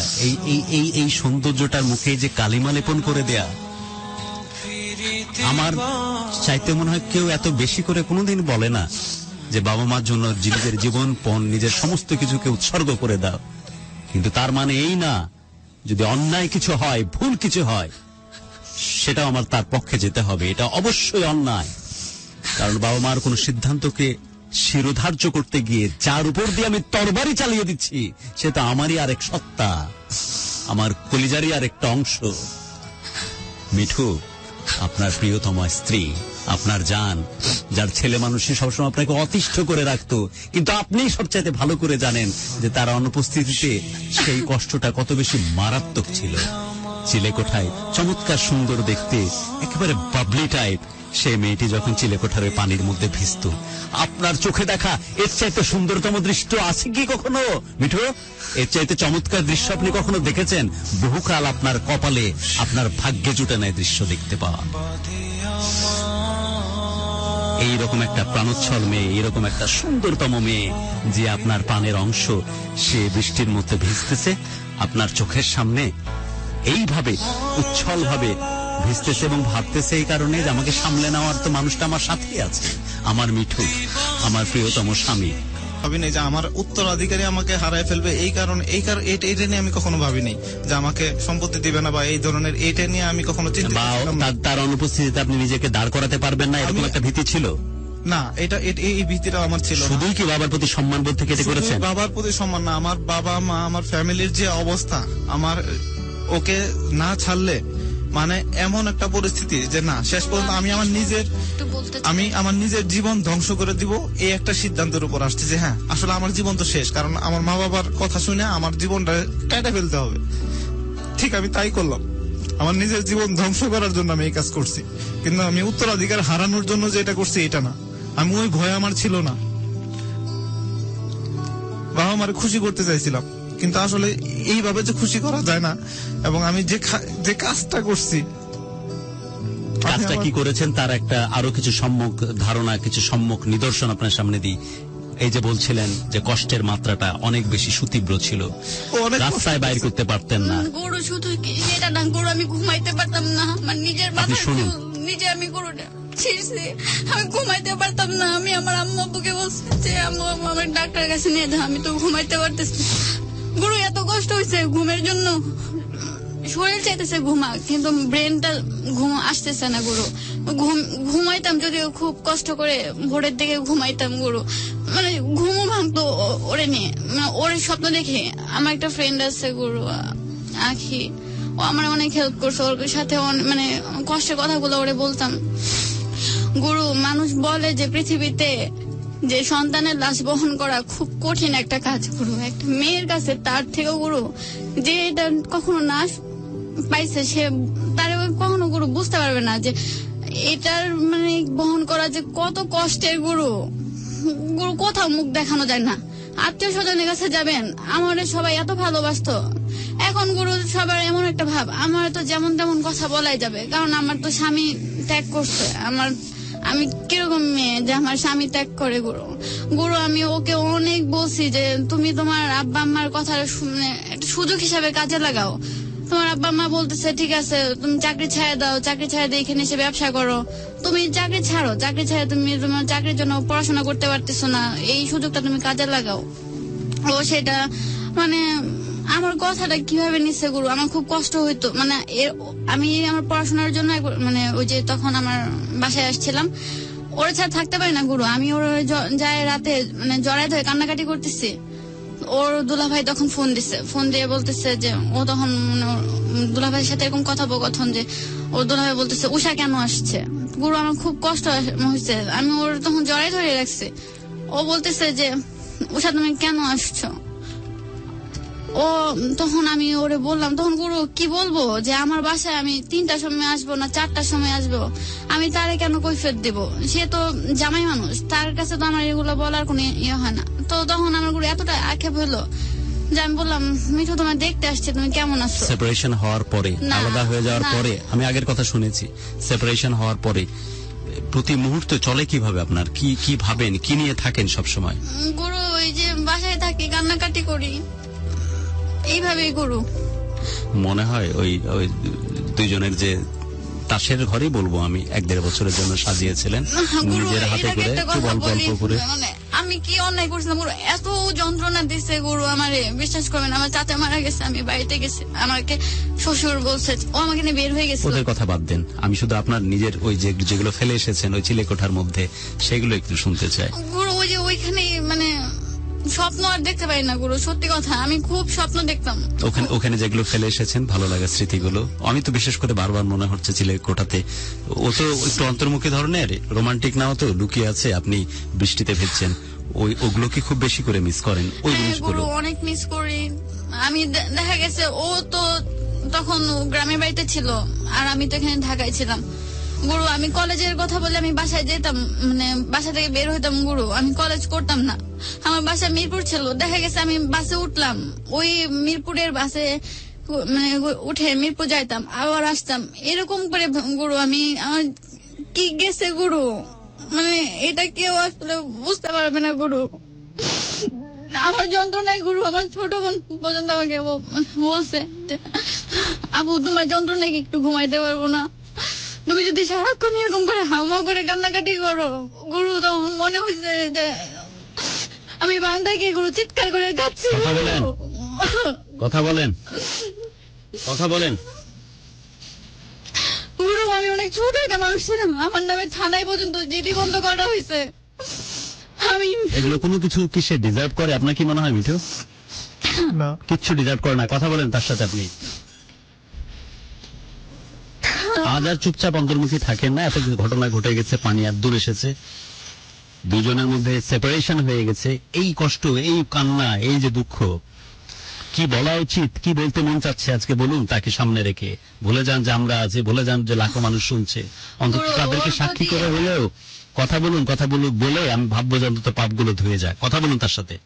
[SPEAKER 2] এই সৌন্দর্যটার মুখে যে কালিমা লেপন করে দেয়া, আমার চাইতে মনে হয় কেউ এত বেশি করে কোনোদিন বলে না যে বাবা মার জন্য নিজের জীবনপণ, নিজের সমস্ত কিছুকে উৎসর্গ করে দাও। কিন্তু তার মানে এই না, যদি অন্যায় কিছু হয়, ভুল কিছু হয়, সেটাও আমার তার পক্ষে যেতে হবে। এটা অবশ্যই অন্যায়, কারণ বাবা মার কোনো সিদ্ধান্তকে শিরোধার্য করতে গিয়ে যার উপর দিয়ে আমি তরবারি চালিয়ে দিচ্ছি, সে তো আমারই আরেক সত্তা, আমার কলিজারই আরেকটা অংশ। মিঠু, আপনার প্রিয়তমা স্ত্রী, আপনার জান, যার ছেলে মানুষই সবসময় আপনাকে অতিষ্ঠ করে রাখতো, কিন্তু আপনি সবচাইতে ভালো করে জানেন যে তার অনুপস্থিতিতে সেই কষ্টটা কত বেশি মারাত্মক ছিল। চিলেকোঠায় চমৎকার সুন্দর দেখতে, একেবারে বাবলি টাইপ, সেই মেয়েটি যখন চিলেকোঠার পানির মধ্যে ভিজত, আপনার চোখে দেখা এর চাইতে সুন্দরতম দৃশ্য আছে কি কখনো? মিঠু, এর চাইতে চমৎকার দৃশ্য আপনি কখনো দেখেছেন? বহুকাল আপনার কপালে, আপনার ভাগ্যে জুটে নেয় দৃশ্য দেখতে পাওয়া। এইরকম একটা প্রাণোচ্ছল মেয়ে, এরকম একটা সুন্দরতম মেয়ে যে আপনার প্রাণের অংশ, সে বৃষ্টির মধ্যে ভিজতেছে আপনার চোখের সামনে, এইভাবে উচ্ছল ভাবে ভিজতেছে এবং ভাবতেছে এই কারণে যে আমাকে সামলে নেওয়ার তো মানুষটা আমার সাথেই আছে, আমার মিঠু, আমার প্রিয়তম স্বামী।
[SPEAKER 1] ভাবিনি যে আমার উত্তরাধিকারী আমাকে হারায় ফেলবে, এই কারণে এটা নিয়ে আমি কখনো ভাবিনি যে আমাকে সম্পত্তি দিবে না বা এই ধরনের, এইটা নিয়ে আমি কখনো চিন্তা
[SPEAKER 2] বা
[SPEAKER 1] করছিলাম না।
[SPEAKER 2] তার অনুপস্থিতিতে আপনি নিজেকে দাঁড় করাতে পারবেন না, এরকম একটা ভীতি ছিল?
[SPEAKER 1] না, এই ভীতিটা আমার ছিল না।
[SPEAKER 2] শুধুই কি বাবার প্রতি সম্মান বোধ থেকে এটা
[SPEAKER 1] শুধু
[SPEAKER 2] করেছেন?
[SPEAKER 1] বাবার প্রতি সম্মান না, আমার বাবা মা, আমার ফ্যামিলির যে অবস্থা, আমার ওকে না ছাড়লে মানে এমন একটা পরিস্থিতি যে না, শেষ পর্যন্ত আমি আমার নিজের জীবন ধ্বংস করে দিব, এই একটা সিদ্ধান্তের উপর আসছে যে হ্যাঁ আসলে আমার জীবন তো শেষ, কারণ আমার মা বাবার কথা শুনে আমার জীবনটা কেটে ফেলতে হবে। ঠিক আমি তাই করলাম, আমার নিজের জীবন ধ্বংস করার জন্য আমি এই কাজ করছি, কিন্তু আমি উত্তরাধিকার হারানোর জন্য যে এটা করছি এটা না। আমি ওই ভয় আমার ছিল না, বাবা মারে খুশি করতে চাইছিলাম, কিন্তু আসলে এইভাবে যে খুশি করা যায় না। এবং আমি যে কাজটা করছি,
[SPEAKER 2] কাজটা কি করেছেন তার একটা আরো কিছু সম্যক ধারণা, কিছু সম্যক নিদর্শন আপনার সামনে দিই। এই যে বলছিলেন যে কষ্টের মাত্রাটা অনেক বেশি সুতীব্র ছিল,
[SPEAKER 1] অনেক কষ্ট
[SPEAKER 2] রাস্তায় বাইর করতে পারতেন না।
[SPEAKER 3] গরু শুধু কি সেটা না, গরু আমি ঘুমাইতে পারতাম না, আমার নিজের মাথা
[SPEAKER 2] শুনুন।
[SPEAKER 3] নিজে আমি গরুটা ছিঁড়ছি, আমি ঘুমাইতে পারতাম না। আমি আমার আম্মু আব্বুকে বলছি যে আম্মু আমার ডাক্তারের কাছে নিয়ে যাও, আমি তো ঘুমাইতে পারতেছি না। গরু এত কষ্ট হয়েছে ঘুমের জন্য, শরীর চাইতেছে ঘুমা, কিন্তু ব্রেনটা ঘুম আসতেছে না। গরু ঘুমাইতাম যদিও খুব কষ্ট করে, ভোরের দিকে ঘুমাইতাম, গরু মানে ঘুমও ভাঙতো ওরে নিয়ে, মানে ওর স্বপ্ন দেখে। আমার একটা ফ্রেন্ড আছে গরু আখি, ও আমার অনেক হেল্প করছে, ওর সাথে মানে কষ্টের কথাগুলো ওরে বলতাম। গরু মানুষ বলে যে পৃথিবীতে যে সন্তানের লাশ বহন করা খুব কঠিন একটা কাজ। গরু একটা মেয়ের কাছে তার থেকেও গরু যে এটা কখনো না পাইছে, সে তার কখনো গরু বুঝতে পারবে না যে এটার মানে বহন করা যে কত কষ্টের। গরু কোথাও মুখ দেখানো যায় না, আত্মীয় স্বজনের কাছে যাবেন, আমার সবাই এত ভালোবাসতো। এখন গরু সবার এমন একটা ভাব, আমার তো যেমন তেমন কথা বলাই যাবে, কারণ আমার তো স্বামী ত্যাগ করছে। আমি কিরকম মেয়ে যে আমার স্বামী ত্যাগ করে? গরু আমি ওকে অনেক বলছি যে তুমি তোমার আব্বা আম্মার কথা শুনে একটা সুযোগ হিসাবে কাজে লাগাও। তোমার আব্বা আম্মা বলতেছে ঠিক আছে তুমি চাকরি ছেড়ে দাও, চাকরি ছেড়ে দিয়ে এখানে এসে ব্যবসা করো। তুমি চাকরি ছাড়ো, চাকরি ছেড়ে তুমি তোমার চাকরির জন্য পড়াশোনা করতে পারতেছো না, এই সুযোগটা তুমি কাজে লাগাও। ও সেটা মানে আমার কথাটা কিভাবে নিচ্ছে গরু, আমার খুব কষ্ট হইতো। মানে আমি আমার পড়াশোনার জন্য মানে ওই যে তখন আমার বাসায় আসছিলাম, ওরা ছাড়া থাকতে পারি না গরু। আমি ওর যায় রাতে মানে জড়ায় ধরে কান্নাকাটি করতেছি, ওর দুলাভাই তখন ফোন দিয়ে বলতেছে যে ও তখন দুলাভাইয়ের সাথে এরকম কথোপকথন যে ওর দুলাভাই বলতেছে উষা কেন আসছে। গরু আমার খুব কষ্ট হয়েছে, আমি ওর তখন জড়াই ধরে রাখছি। ও বলতেছে যে উষা তুমি কেন আসছো? ও তখন আমি ওরে বললাম, তখন গুরু কি বলবো যে আমার বাসায় আমি 3টার সময় আসবো না 4টার সময় আসবো, আমি তারে কেন কৈফিয়ত দেব? সে তো জামাই মানুষ, তার কাছে তো আমার এগুলো বলার কোনো ইয়ে হয় না। তো তখন আমার গুরু এতটা আক্ষেপ হলো যে আমি বললাম মিঠু তোমার দেখতে আসছে, তুমি কেমন আছো?
[SPEAKER 2] সেপারেশন হওয়ার পরে, আলাদা হয়ে যাওয়ার পরে, আমি আগের কথা শুনেছি, সেপারেশন হওয়ার পরে প্রতি মুহূর্তে চলে কিভাবে আপনার? কি ভাবেন, কি নিয়ে থাকেন সব সময়?
[SPEAKER 3] গুরু ওই যে বাসায় থাকি, কান্নাকাটি করি, এইভাবেই গরু।
[SPEAKER 2] মনে হয় ওই দুইজনের যে তাসের ঘরেই বলবো আমি 1-1.5 বছরের জন্য সাজিয়েছিলেন নিজের হাতে করে, খুব অল্প অল্প করে।
[SPEAKER 3] মানে আমি কি অন্যায় করছিলাম গরু? এত যন্ত্রণা দিচ্ছে গরু আমারে, বিশ্বাস করবেন আমার চাচা মারা গেছে, আমি বাড়িতে গেছি, আমাকে শ্বশুর বলছে, ও আমাকে নিয়ে বের হয়ে গেছে।
[SPEAKER 2] ওদের কথা বাদ দেন, আমি শুধু আপনার নিজের ওই যেগুলো ফেলে এসেছেন ওই চিলেকোঠার মধ্যে সেগুলো একটু শুনতে চাই।
[SPEAKER 3] গরু ওই যে ওইখানে মানে স্বপ্ন আর দেখতে পাই না গরু, সত্যি কথা আমি খুব স্বপ্ন দেখতাম।
[SPEAKER 2] ওখানে যেগুলো ফেলে এসেছেন ভালো লাগা স্মৃতিগুলো, আমি তো বিশেষ করে বারবার মনে হচ্ছে চিলেকোঠাতে, ও তো একটু অন্তর্মুখী ধরনের, রোমান্টিক নাও তো, লুকিয়ে আছে, আপনি বৃষ্টিতে ভিজছেন, ওগুলো কি খুব বেশি করে মিস করেন? ওই জিনিসগুলো
[SPEAKER 3] অনেক মিস করি আমি। দেখা গেছে ও তো তখন গ্রামের বাড়িতে ছিল আর আমি তো এখানে ঢাকায় ছিলাম। গুরু আমি কলেজের কথা বলে আমি বাসায় যেতাম, মানে বাসা থেকে বের হইতাম গুরু, আমি কলেজ করতাম না। আমার বাসা মিরপুর ছিল, দেখা গেছে আমি বাসে উঠলাম, ওই মিরপুরের বাসে মানে উঠে মিরপুর যাইতাম, আবার আসতাম, এরকম করে গুরু আমি আমার কি গেছে গুরু, মানে এটা কেউ আসলে বুঝতে পারবে না গুরু। আমার যন্ত্রণায় গুরু আমার ছোট বোন পর্যন্ত আমাকে বলছে যে, আপু তোমার যন্ত্রণায় কি একটু ঘুমাইতে পারবো না, তুমি যদি সারাক্ষণ এরকম করে হামা করে কান্নাকাটি করো। গুরু তো মনে হচ্ছে যে আমি বান্দায় গিয়ে গুরু চিৎকার করে কাঁদছি।
[SPEAKER 2] কথা বলেন। কথা বলেন, কথা বলেন।
[SPEAKER 3] গুরু আমি অনেক ছোট একটা মানুষ ছিলাম, আমার নামে থানায় পর্যন্ত জিডি বন্ধ করা হয়েছে। আমি
[SPEAKER 2] এগুলো কোনো কিছু কি সে ডিজার্ভ করে? আপনার কি মনে হয় মিঠু?
[SPEAKER 1] না,
[SPEAKER 2] কিচ্ছু ডিজার্ভ করে না। কথা বলেন তার সাথে আপনি। আজ আর চুপচাপ অন্তর্মুখী থাকেন না। এত কিছু ঘটনা ঘটে গেছে, পানি আর দূর এসেছে, দুজনের মধ্যে সেপারেশন হয়ে গেছে। এই কষ্ট, এই কান্না, এই যে দুঃখ, কি বলা উচিত, কি বলতে মন চাচ্ছে আজকে বলুন তাকে সামনে রেখে। ভুলে যান যে আমরা আছি, ভুলে যান যে লাখো মানুষ শুনছে, অন্তত তাদেরকে সাক্ষী করে হলেও কথা বলুন। কথা বলুক, বলে আমি ভাববো যে অন্তত পাপগুলো ধুয়ে যায়। কথা বলুন তার সাথে।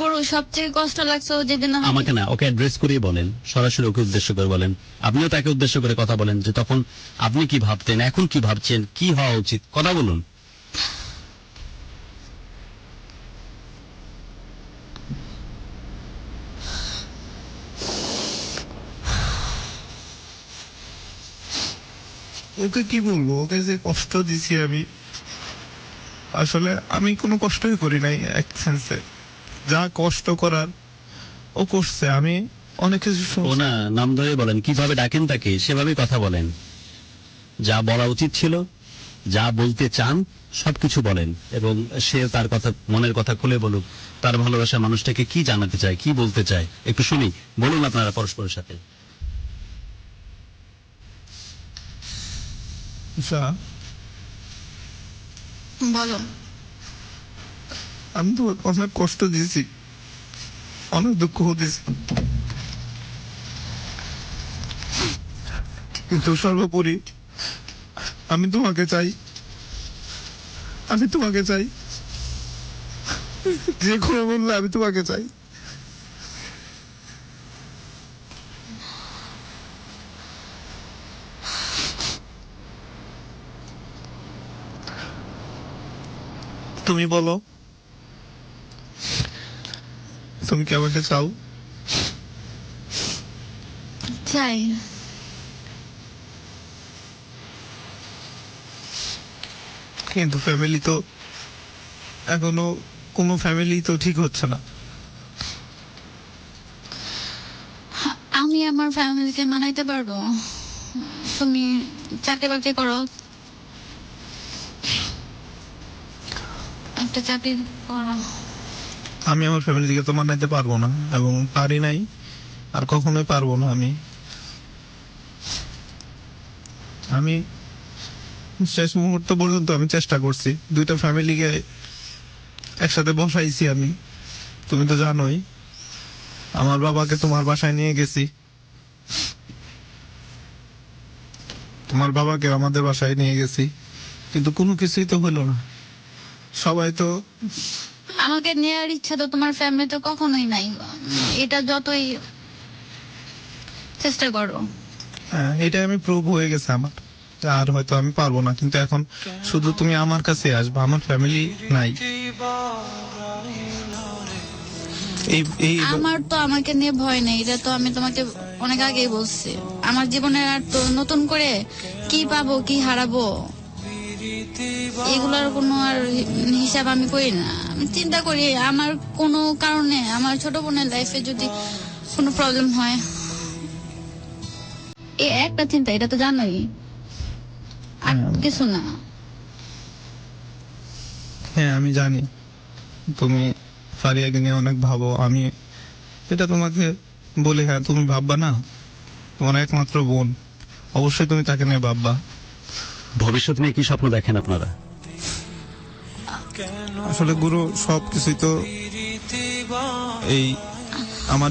[SPEAKER 3] গুরু সবচেয়ে কষ্ট লাগছে যেদিন
[SPEAKER 2] আমাকে না, ওকে অ্যাড্রেস করে বলেন, সরাসরি ওকে উদ্দেশ্য করে বলেন। আপনিও তাকে উদ্দেশ্য করে কথা বলেন যে তখন আপনি কি ভাবতেন, এখন কি ভাবছেন, কি হওয়া উচিত। কথা বলুন।
[SPEAKER 1] ওকে কি বলবো, ওকে যে কষ্ট দিছি আমি, আসলে আমি কোনো কষ্টই করি নাই এক সেন্সে। যা কষ্ট করার ও করছে, আমি অনেক কিছু
[SPEAKER 2] ও না, নাম ধরে বলেন, কিভাবে ডাকেন তাকে সেভাবেই কথা বলেন। যা বলা উচিত ছিল, যা বলতে চান সবকিছু বলেন, এবং সে তার কথা, মনের কথা খুলে বলুক। তার ভালোবাসা মানুষটাকে কি জানাতে চায়, কি বলতে চায়, একটু শুনি। বলুন আপনারা পরস্পরের সাথে।
[SPEAKER 3] বলো।
[SPEAKER 1] আমি তো অনেক কষ্ট দিয়েছি, অনেক দুঃখ দিয়েছি, কিন্তু সর্বোপরি আমি তোমাকে চাই, আমি তোমাকে চাই, যে কোনো মূল্যে আমি তোমাকে চাই। তুমি বলো, তুমি কি আমাকে চাও?
[SPEAKER 3] চাই।
[SPEAKER 1] কিন্তু ফ্যামিলি তো এখনো, কোনো ফ্যামিলি তো ঠিক হচ্ছে না।
[SPEAKER 3] আমি আমার ফ্যামিলিকে মানাইতে পারবো। তুমি চাকরি বাকরি করো, একটা চাকরি করো।
[SPEAKER 1] আমি আমার ফ্যামিলিকে তো মানাইতে পারবো না, এবং পারি নাই, আর কখনোই পারবো না। আমি শেষ মুহূর্ত পর্যন্ত আমি চেষ্টা করছি, দুইটা ফ্যামিলিকে একসাথে বসাইছি আমি। তুমি তো জানোই, আমার বাবাকে তোমার বাসায় নিয়ে গেছি, তোমার বাবাকে আমাদের বাসায় নিয়ে গেছি, কিন্তু কোনো কিছুই তো হলো না। সবাই তো
[SPEAKER 3] আমাকে নেওয়ার ইচ্ছা তো তোমার ফ্যামিলি তো কখনোই নাই, এটা যতই চেষ্টা করো।
[SPEAKER 1] হ্যাঁ, এটা আমি প্রুভ হয়ে গেছে আমার, আর হয়তো আমি পারবো না। কিন্তু এখন শুধু তুমি আমার কাছে আসবা, আমার ফ্যামিলি নাই।
[SPEAKER 3] আমার তো আমাকে নিয়ে ভয় নেই, এটা তো আমি তোমাকে অনেক আগেই বলছি। আমার জীবনের আর তো নতুন করে কি পাবো কি হারাবো এগুলোর কোনো আর হিসাব আমি করি না। আমি চিন্তা করি আমার কোনো কারণে আমার ছোট বোনের লাইফে যদি কোনো প্রবলেম হয়, এই একটা চিন্তা, এটা তো জানোই, আর কিছু না।
[SPEAKER 1] হ্যাঁ, আমি জানি তুমি ফারিয়াকে নিয়ে অনেক ভাবো। আমি এটা তোমাকে বলি, হ্যাঁ তুমি ভাববা না, তোমার একমাত্র বোন, অবশ্যই তুমি তাকে নিয়ে ভাববা।
[SPEAKER 2] ভবিষ্যৎ নিয়ে কি স্বপ্ন দেখেন আপনারা?
[SPEAKER 1] আসলে গুরু, সবকিছুই তো এই আমার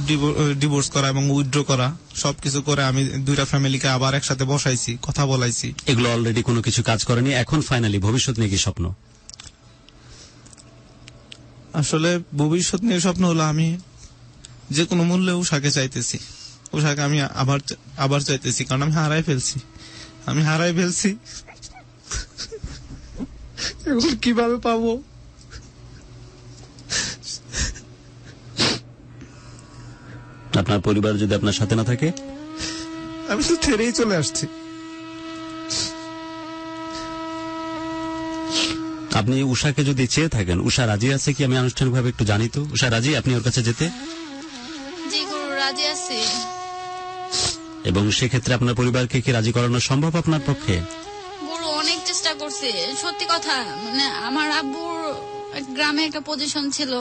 [SPEAKER 1] ডিভোর্স করা এবং উইথড্র করা সবকিছু করে আমি দুইটা ফ্যামিলিকে আবার একসাথে বসাইছি, কথা বলাইছি।
[SPEAKER 2] এগুলো অলরেডি কোনো কিছু কাজ করেনি, এখন ফাইনালি ভবিষ্যৎ নিয়ে কি স্বপ্ন?
[SPEAKER 1] আসলে ভবিষ্যৎ নিয়ে স্বপ্ন হলো, আমি যে কোনো মূল্যে উষাকে চাইতেছি, উষাকে আমি আবার চাইতেছি, কারণ আমি হারাই ফেলছি। এখন কিভাবে পাবো
[SPEAKER 2] আপনার পরিবার যদি আপনার সাথে না থাকে?
[SPEAKER 1] আমি তো ছেড়েই চলে আসছি।
[SPEAKER 2] আপনি উষাকে যদি চেয়ে থাকেন, উষা রাজি আছে কি? আমি আনুষ্ঠানিকভাবে একটু জানি তো। উষা রাজি আপনি ওর কাছে যেতে?
[SPEAKER 3] জি গুরু, রাজি আছি।
[SPEAKER 2] এবং সেক্ষেত্রে আপনার পরিবারকে কি রাজি করানো সম্ভব আপনার পক্ষে?
[SPEAKER 3] গুরু অনেক চেষ্টা করছে, সত্যি কথা। মানে আমার আব্বুর গ্রামে একটা পজিশন ছিল,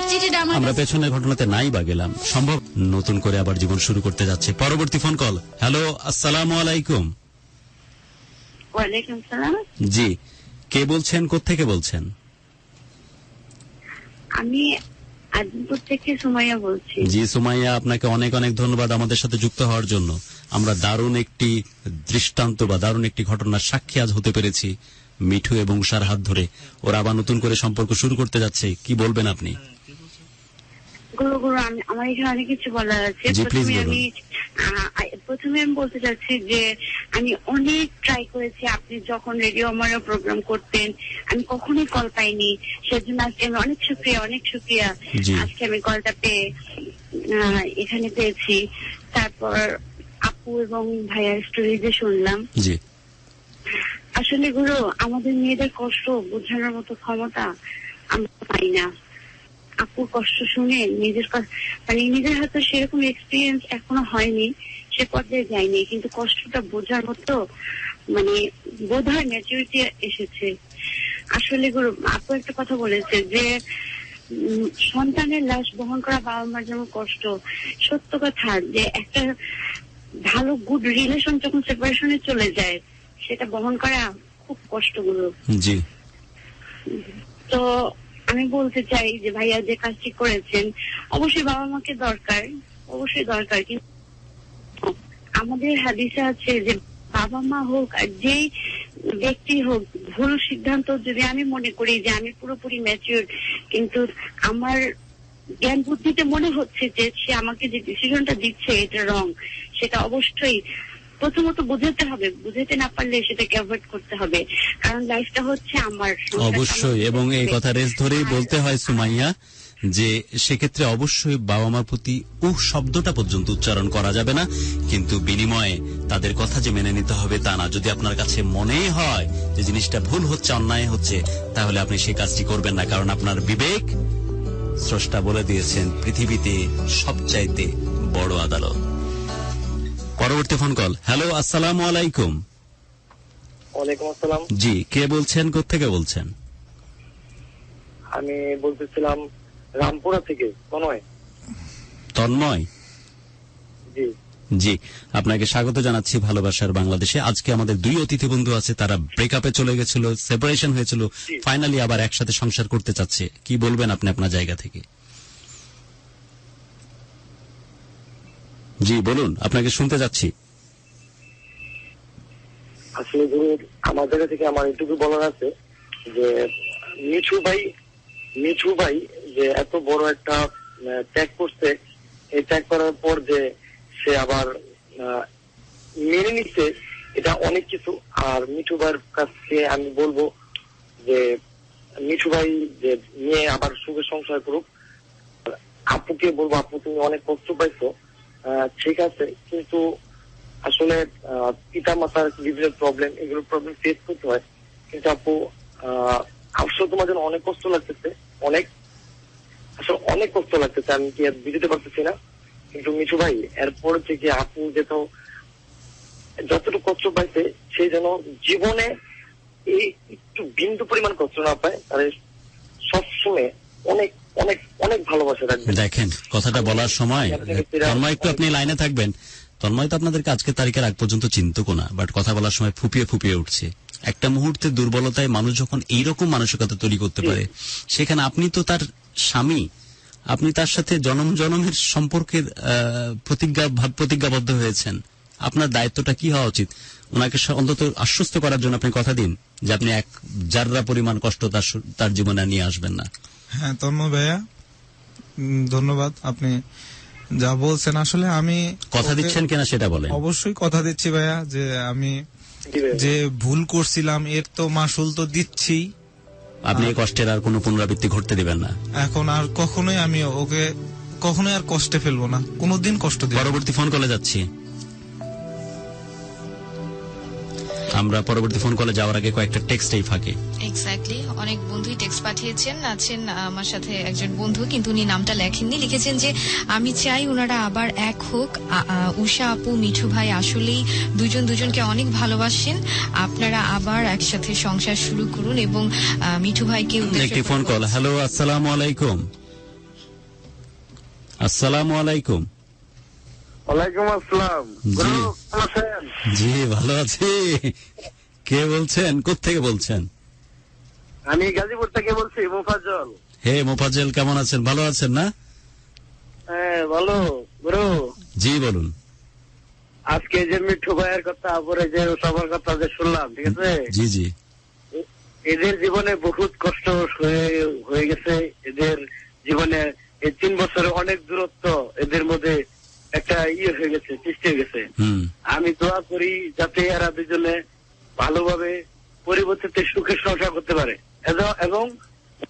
[SPEAKER 3] চিঠিটা আমার
[SPEAKER 2] আমরা
[SPEAKER 3] কাছে-
[SPEAKER 2] পেছনের ঘটনাতে নাই বা গেলাম, সম্ভব নতুন করে আবার জীবন শুরু করতে যাচ্ছে। পরবর্তী ফোন কল। হ্যালো, আসসালামু আলাইকুম।
[SPEAKER 6] ওয়ালাইকুম সালাম।
[SPEAKER 2] জি, কে বলছেন, কোত্থেকে বলছেন?
[SPEAKER 6] আমি আজিমপুর থেকে সুমাইয়া বলছি।
[SPEAKER 2] জি সুমাইয়া, আপনাকে অনেক অনেক ধন্যবাদ আমাদের সাথে যুক্ত হওয়ার জন্য। আমরা দারুণ একটি দৃষ্টান্ত বা দারুণ একটি ঘটনার সাক্ষী আজ হতে পেরেছি। মিঠু এবং উষার হাত ধরে ওরা আবার নতুন করে সম্পর্ক শুরু করতে যাচ্ছে। কি বলবেন আপনি?
[SPEAKER 6] গুরু গুরু আমার এখানে অনেক কিছু বলার আছে।
[SPEAKER 2] জি, please
[SPEAKER 6] প্রথমে আমি বলতে চাচ্ছি যে আমি অনেক ট্রাই করেছি। আপনি যখন রেডিও আমারও প্রোগ্রাম করতেন, আমি কখনোই কল পাইনি। সেজন্য আজকে আমি অনেক শুক্রিয়া।
[SPEAKER 2] জি।
[SPEAKER 6] আজকে আমি কলটা পেয়ে এখানে পেয়েছি। তারপর আপু এবং ভাইয়ার স্টোরি যে শুনলাম,
[SPEAKER 2] জি,
[SPEAKER 6] আসলে গুরু আমাদের মেয়েদের কষ্ট বোঝানোর মতো ক্ষমতা আমরা পাই না। আপুর কষ্ট শুনে নিজের হয়তো সেরকম এক্সপিরিয়েন্স এখনো হয়নি, সে পর্যায়ে যায়নি, কিন্তু কষ্টটা বোঝার মতো বোধহয় ম্যাচুরিটি এসেছে। আসলে গুরু আপু একটা কথা বলেছে যে সন্তানের লাশ বহন করা বাবা মার যেমন কষ্ট, সত্য কথা যে একটা ভালো গুড রিলেশন যখন সেপারেশনে চলে যায় সেটা বহন করা খুব কষ্টগুলো।
[SPEAKER 2] জি।
[SPEAKER 6] তো আমি বলতে চাই যে ভাইয়া যে কাজটি করেছেন, অবশ্যই বাবা মাকে দরকার, কিন্তু আমাদের হাদিসে আছে যে বাবা মা হোক আর যেই ব্যক্তি হোক, ভুল সিদ্ধান্ত যদি আমি মনে করি যে আমি পুরোপুরি ম্যাচিউর, কিন্তু আমার জ্ঞান বুদ্ধিতে মনে হচ্ছে যে সে আমাকে যে ডিসিশনটা দিচ্ছে এটা রং, সেটা অবশ্যই প্রথমত বুঝাতে না পারলে সেটাকে অ্যাভয়েড করতে হবে। কারণ লাইফটা হচ্ছে আমার।
[SPEAKER 2] অবশ্যই, এবং এই কথা রেস ধরেই বলতে হয় সুমাইয়া যে সেক্ষেত্রে অবশ্যই বাবা মার প্রতি শব্দটা পর্যন্ত উচ্চারণ করা যাবে না, কিন্তু বিনিময়ে তাদের কথা যে মেনে নিতে হবে তা না। যদি আপনার কাছে মনে হয় যে জিনিসটা ভুল হচ্ছে, অন্যায় হচ্ছে, তাহলে আপনি সেই কাজটি করবেন না, কারণ আপনার বিবেক স্রষ্টা বলে দিয়েছেন পৃথিবীতে সবচাইতে বড় আদালত। পরবর্তী ফোন কল। হ্যালো, আসসালামু আলাইকুম।
[SPEAKER 7] ওয়ালাইকুম আসসালাম।
[SPEAKER 2] জি, কে বলছেন, কোত্থেকে বলছেন?
[SPEAKER 7] আমি বলতেছিলাম রামপুরা থেকে তন্ময়।
[SPEAKER 2] তন্ময়,
[SPEAKER 7] জি
[SPEAKER 2] জি, আপনাকে স্বাগত জানাচ্ছি ভালোবাসার বাংলাদেশে। আজকে আমাদের দুই অতিথি বন্ধু আছে, তারা ব্রেকআপে চলে গেছিল, সেপারেশন হয়েছিল, ফাইনালি আবার একসাথে সংসার করতে চাচ্ছে। কি বলবেন আপনি আপনার জায়গা থেকে? জি বলুন, আপনাকে শুনতে যাচ্ছি।
[SPEAKER 7] আসলে গুরু আমার জায়গা থেকে আমার এটুকু বলার আছে যে মিঠু ভাই যে এত বড় একটা ত্যাগ করছে, এই ত্যাগ করার পর যে সে আবার মেনে নিচ্ছে, এটা অনেক কিছু। আর মিঠু ভাইয়ের কাছে আমি বলবো যে মিঠু ভাই যে নিয়ে আবার সুখে সংসার করুক। আপুকে বলবো, আপু তুমি অনেক কষ্ট পাইছো, ঠিক আছে, কিন্তু আসলে পিতা মাতার বিভিন্ন প্রবলেম, এগুলো প্রবলেম ফেস করতে হয়। কিন্তু আপু আসলে তোমার জন্য অনেক কষ্ট লাগতেছে, অনেক কষ্ট লাগতেছে, আমি কি আর বুঝতে পারতেছি না। কিন্তু মিঠু ভাই এরপর থেকে আপু যতটুকু কষ্ট পাইছে সে যেন জীবনে এই একটু বিন্দু পরিমাণ কষ্ট না পায়, তাহলে সবসময় অনেক অনেক অনেক ভালোবাসা রাখবে।
[SPEAKER 2] দেখেন, কথাটা বলার সময় তন্ময় একটু আপনি লাইনে থাকবেন। তন্ময় তো আপনাদেরকে আজকে তারিখের আগ পর্যন্ত চিনতো না, বাট কথা বলার সময় ফুপিয়ে উঠছে। একটা মুহূর্তে দুর্বলতায় মানুষ যখন এইরকম মানসিকতা তৈরি করতে পারে, সেখানে আপনি তো তার স্বামী, আপনি তার সাথে জনম জনমের সম্পর্কের প্রতিজ্ঞাবদ্ধ হয়েছেন। আপনার দায়িত্বটা কি হওয়া উচিত? ওনাকে অন্তত আশ্বস্ত করার জন্য আপনি কথা দিন যে আপনি এক জাররা পরিমাণ কষ্ট তার জীবনে নিয়ে আসবেন না।
[SPEAKER 1] হ্যাঁ তন্ময় ভাইয়া, ধন্যবাদ। আপনি যা বলছেন, আসলে আমি
[SPEAKER 2] কথা দিচ্ছেন কিনা সেটা বলেন।
[SPEAKER 1] অবশ্যই কথা দিচ্ছি ভাইয়া, যে আমি যে ভুল করছিলাম এর তো মাসুল তো দিচ্ছি,
[SPEAKER 2] আপনি এই কষ্টের আর কোনো পুনরাবৃত্তি ঘটতে দিবেন না।
[SPEAKER 1] এখন আর কখনোই আমি ওকে কখনোই আর কষ্টে ফেলবো না, কোনোদিন কষ্ট দিব না।
[SPEAKER 2] পরবর্তী ফোন কলে যাচ্ছি। আমরা পরবর্তী ফোন কলে যাওয়ার আগে কয়েকটা টেক্সট এই ফাঁকে।
[SPEAKER 4] এক্স্যাক্টলি, অনেক বন্ধুই টেক্সট পাঠিয়েছেন। আছেন আমার সাথে একজন বন্ধু, কিন্তু উনি নামটা লেখেননি। লিখেছেন যে আমি চাই ওনারা আবার এক হোক। উষা আপু, মিঠু ভাই আসলেই দুজনকে অনেক ভালোবাসেন। আপনারা আবার একসাথে সংসার শুরু করুন। এবং মিঠু ভাইকে
[SPEAKER 2] একটি ফোন কল। হ্যালো, আসসালামু আলাইকুম। আসসালামু আলাইকুম।
[SPEAKER 7] ওয়ালাইকুম আসসালাম।
[SPEAKER 2] জি।
[SPEAKER 7] গুরু, কেমন আছেন?
[SPEAKER 2] জি, ভালো আছি। কে বলছেন, কোত্থেকে বলছেন?
[SPEAKER 7] আমি গাজীপুর থেকে বলছি, মোফাজ্জল।
[SPEAKER 2] হে মোফাজ্জল, কেমন আছেন? ভালো আছেন না?
[SPEAKER 7] হ্যাঁ, ভালো। গুরু,
[SPEAKER 2] জি বলুন।
[SPEAKER 7] আজকে যে মিঠু ভাইয়ের কথা, পরে যে সবার কথা যে শুনলাম, ঠিক আছে,
[SPEAKER 2] জি জি।
[SPEAKER 7] এদের জীবনে বহুত কষ্ট হয়ে গেছে। এদের জীবনে এই 3 বছরে অনেক দূরত্ব এদের মধ্যে একটা হয়ে গেছে, সৃষ্টি হয়ে গেছে। আমি দোয়া করি যাতে এরা দুজনে ভালোভাবে পরিবর্তিত সুখে সংসার করতে পারে, এবং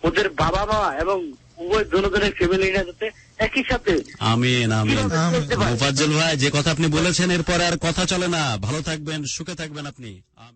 [SPEAKER 7] ওদের বাবা মা এবং উভয় দুজনের ফ্যামিলিরা যাতে একই সাথে।
[SPEAKER 2] আমিন আমিন। মোফাজ্জল ভাই, যে কথা আপনি বলেছেন এরপরে আর কথা চলে না। ভালো থাকবেন, সুখে থাকবেন আপনি।